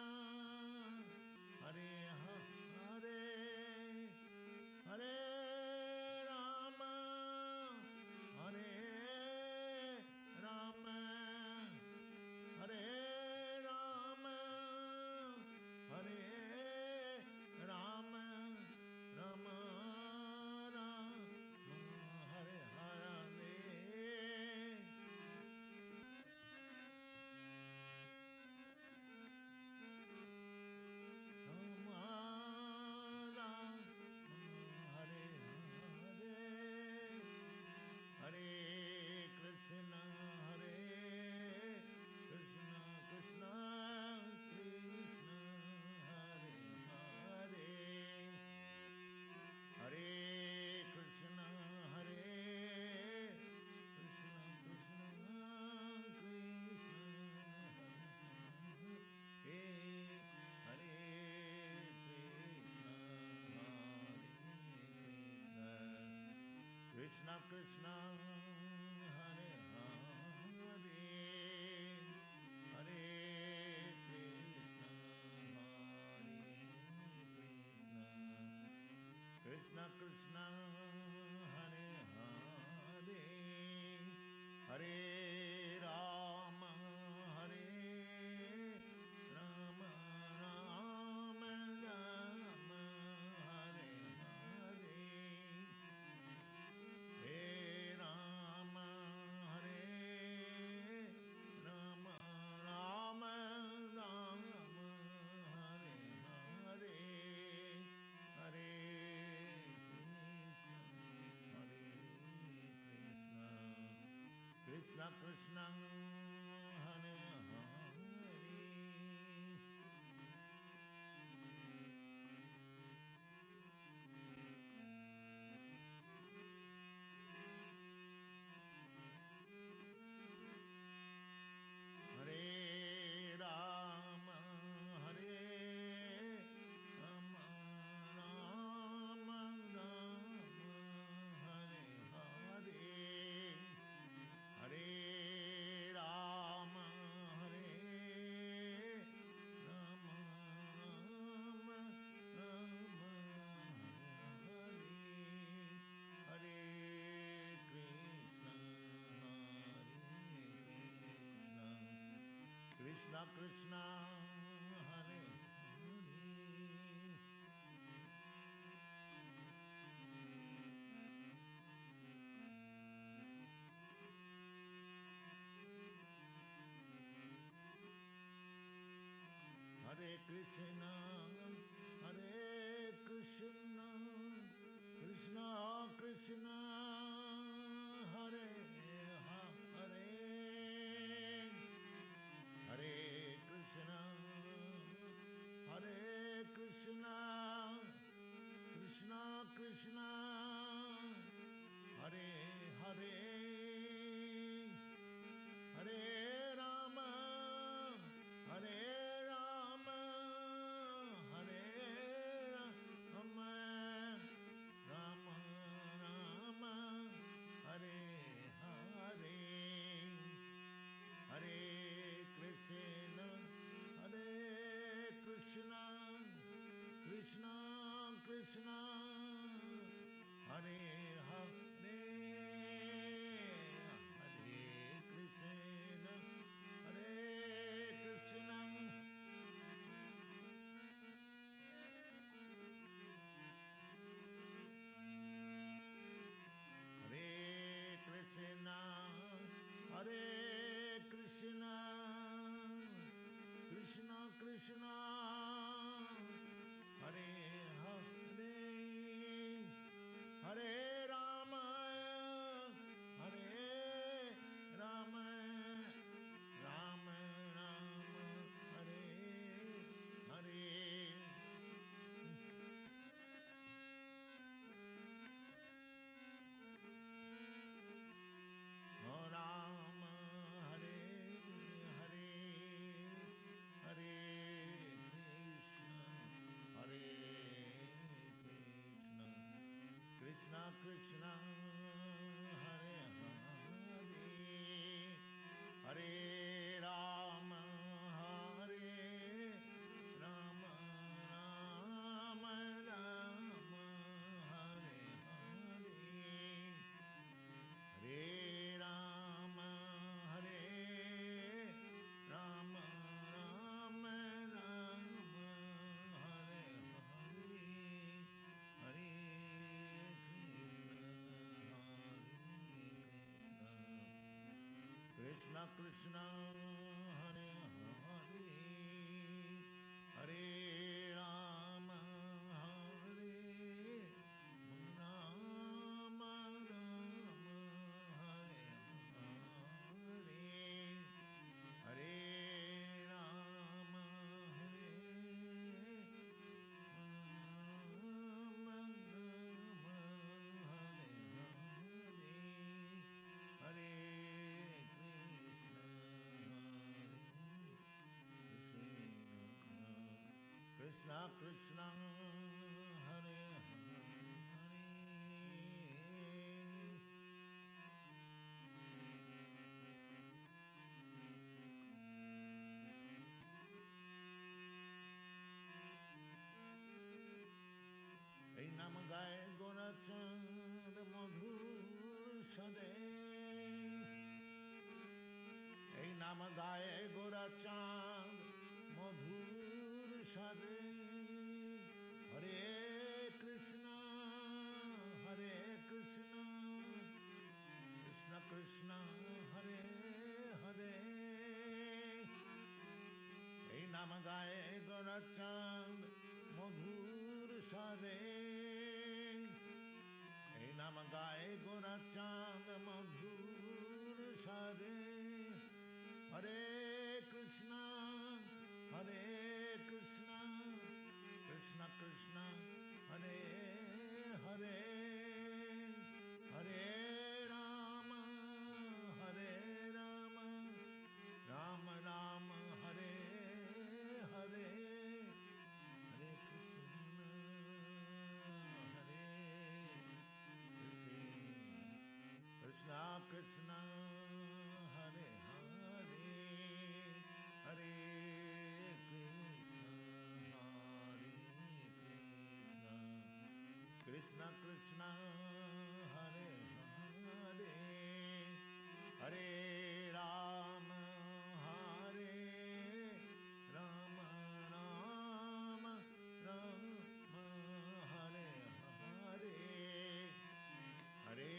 Hare Hare, Hare Rama, Hare Rama, Hare Rama, Hare Rama, Rama Rama, Hare Hare. Hare Krishna, Hare Krishna, Krishna Krishna, Hare Hare, Hare Krishna, Hare Krishna, Krishna Krishna, Hare Hare Krishna, Hare Krishna, Krishna Krishna, Hare Hare, Hare Krishna, Hare Krishna, Krishna Krishna, Hare Hare, Hare Rama, Hare Rama, Rama Rama, Hare Hare, Hare Rama, Hare Rama, Rama Rama, Hare Hare, Hare Krishna, Hare Krishna, Krishna Krishna, Hare Hare. Hare Rama, Hare Rama, Rama Rama, Hare Hare, Hare Rama, Hare Rama, Rama Rama, Hare Hare, Hare Krishna, Hare Krishna, Krishna Krishna, Hare Hare. Hare Krishna, Hare Krishna, Krishna Krishna, Hare Hare, Hare Krishna, Hare Krishna, Krishna Krishna, Hare Hare, Hare Rama, Hare Rama, Krishna, Hare Hare, Hare Rama, Hare Rama, Rama Rama, Hare Hare. Rama Hare Hare, Hare Krishna, Hare Krishna, Krishna Krishna, Hare Hare, Hare Rama, Hare Rama, Rama Rama, Hare Hare. Hare Rama, Hare Rama, Rama Rama, Hare Hare, Hare Krishna, Krishna Krishna, Hare Hare, Hare Rama, Hare Rama, Rama, Hare Hare, Hare Rama, Hare Rama, Rama, Hare Hare, Hare Krishna, Krishna Krishna, Hare Hare. এই নাম গায় গোরাচাঁদ মধুর সদে, এই নাম গায় গোরাচাঁদ মধুর সদে, হরে কৃষ্ণ হরে কৃষ্ণ, কৃষ্ণ কৃষ্ণ হরে হরে। এই নাম গায়ে গোরাচাঁদ মধুর স্বরে, এই নাম গায়ে গোরাচাঁদ মধুর স্বরে, হরে কৃষ্ণ কৃষ্ণ কৃষ্ণ হরে হরে, হরে রাম রাম রাম হরে হরে, হরে কৃষ্ণ হরে কৃষ্ণ, কৃষ্ণ হরে হরে, হরে কৃষ্ণ হরে কৃষ্ণ, কৃষ্ণ কৃষ্ণ হরে হরে, হরে রাম হরে রাম, রাম রাম হরে হরে, হরে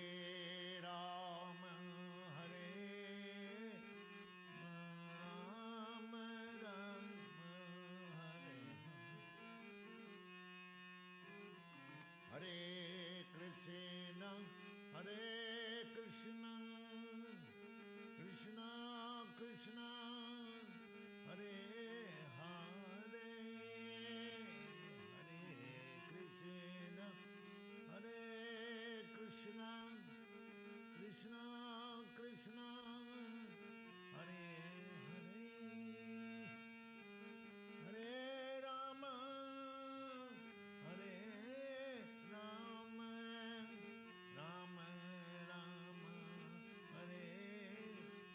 রাম হরে রাম, রাম হরে হরে কৃষ্ণ হরে কৃষ্ণ, কৃষ্ণ কৃষ্ণ হরে হরে, হরে কৃষ্ণ হরে কৃষ্ণ, কৃষ্ণ কৃষ্ণ হরে হরে, হরে রাম হরে রাম, রাম রাম হরে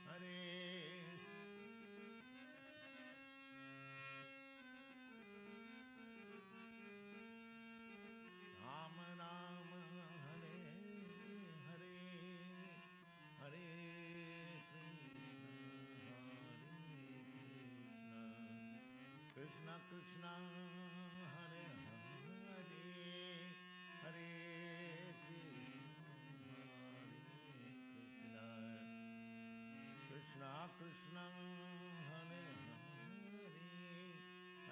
হরে। राम राम हरे हरे, हरे कृष्ण कृष्ण हरे हरे, हरे Krishna Krishna Hare Hare,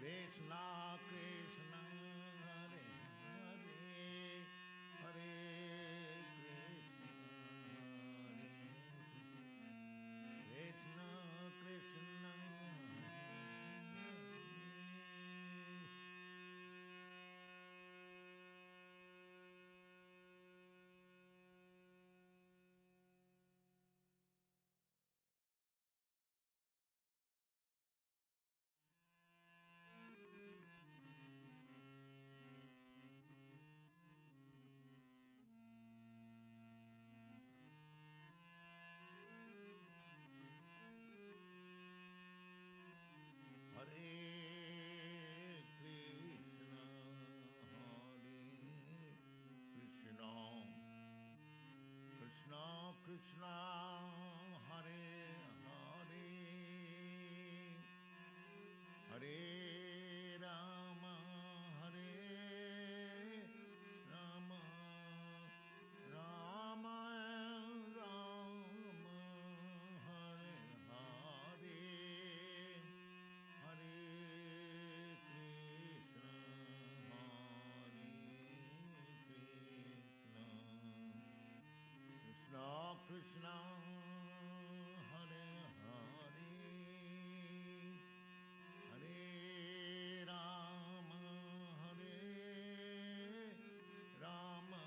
Krishna Krishna Hare Hare Hare Krishna Krishna Hare Krishna, Hare Krishna, Krishna Krishna, Hare Hare, Hare Rama, Hare Rama, Rama Rama, Hare Hare. Hare Krishna, Hare Krishna, Krishna Krishna, Hare Hare, Hare Rama, Hare Rama,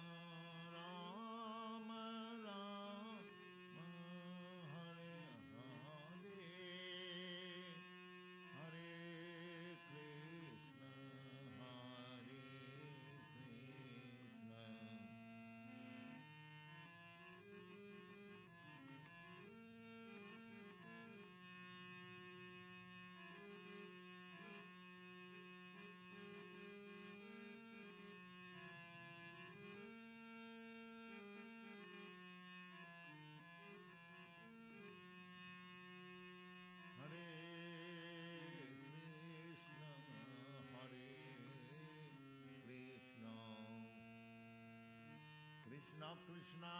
Rama Rama, Hare Hare. Hare Krishna, Hare Krishna. Hare Krishna, Hare Krishna, Krishna Krishna,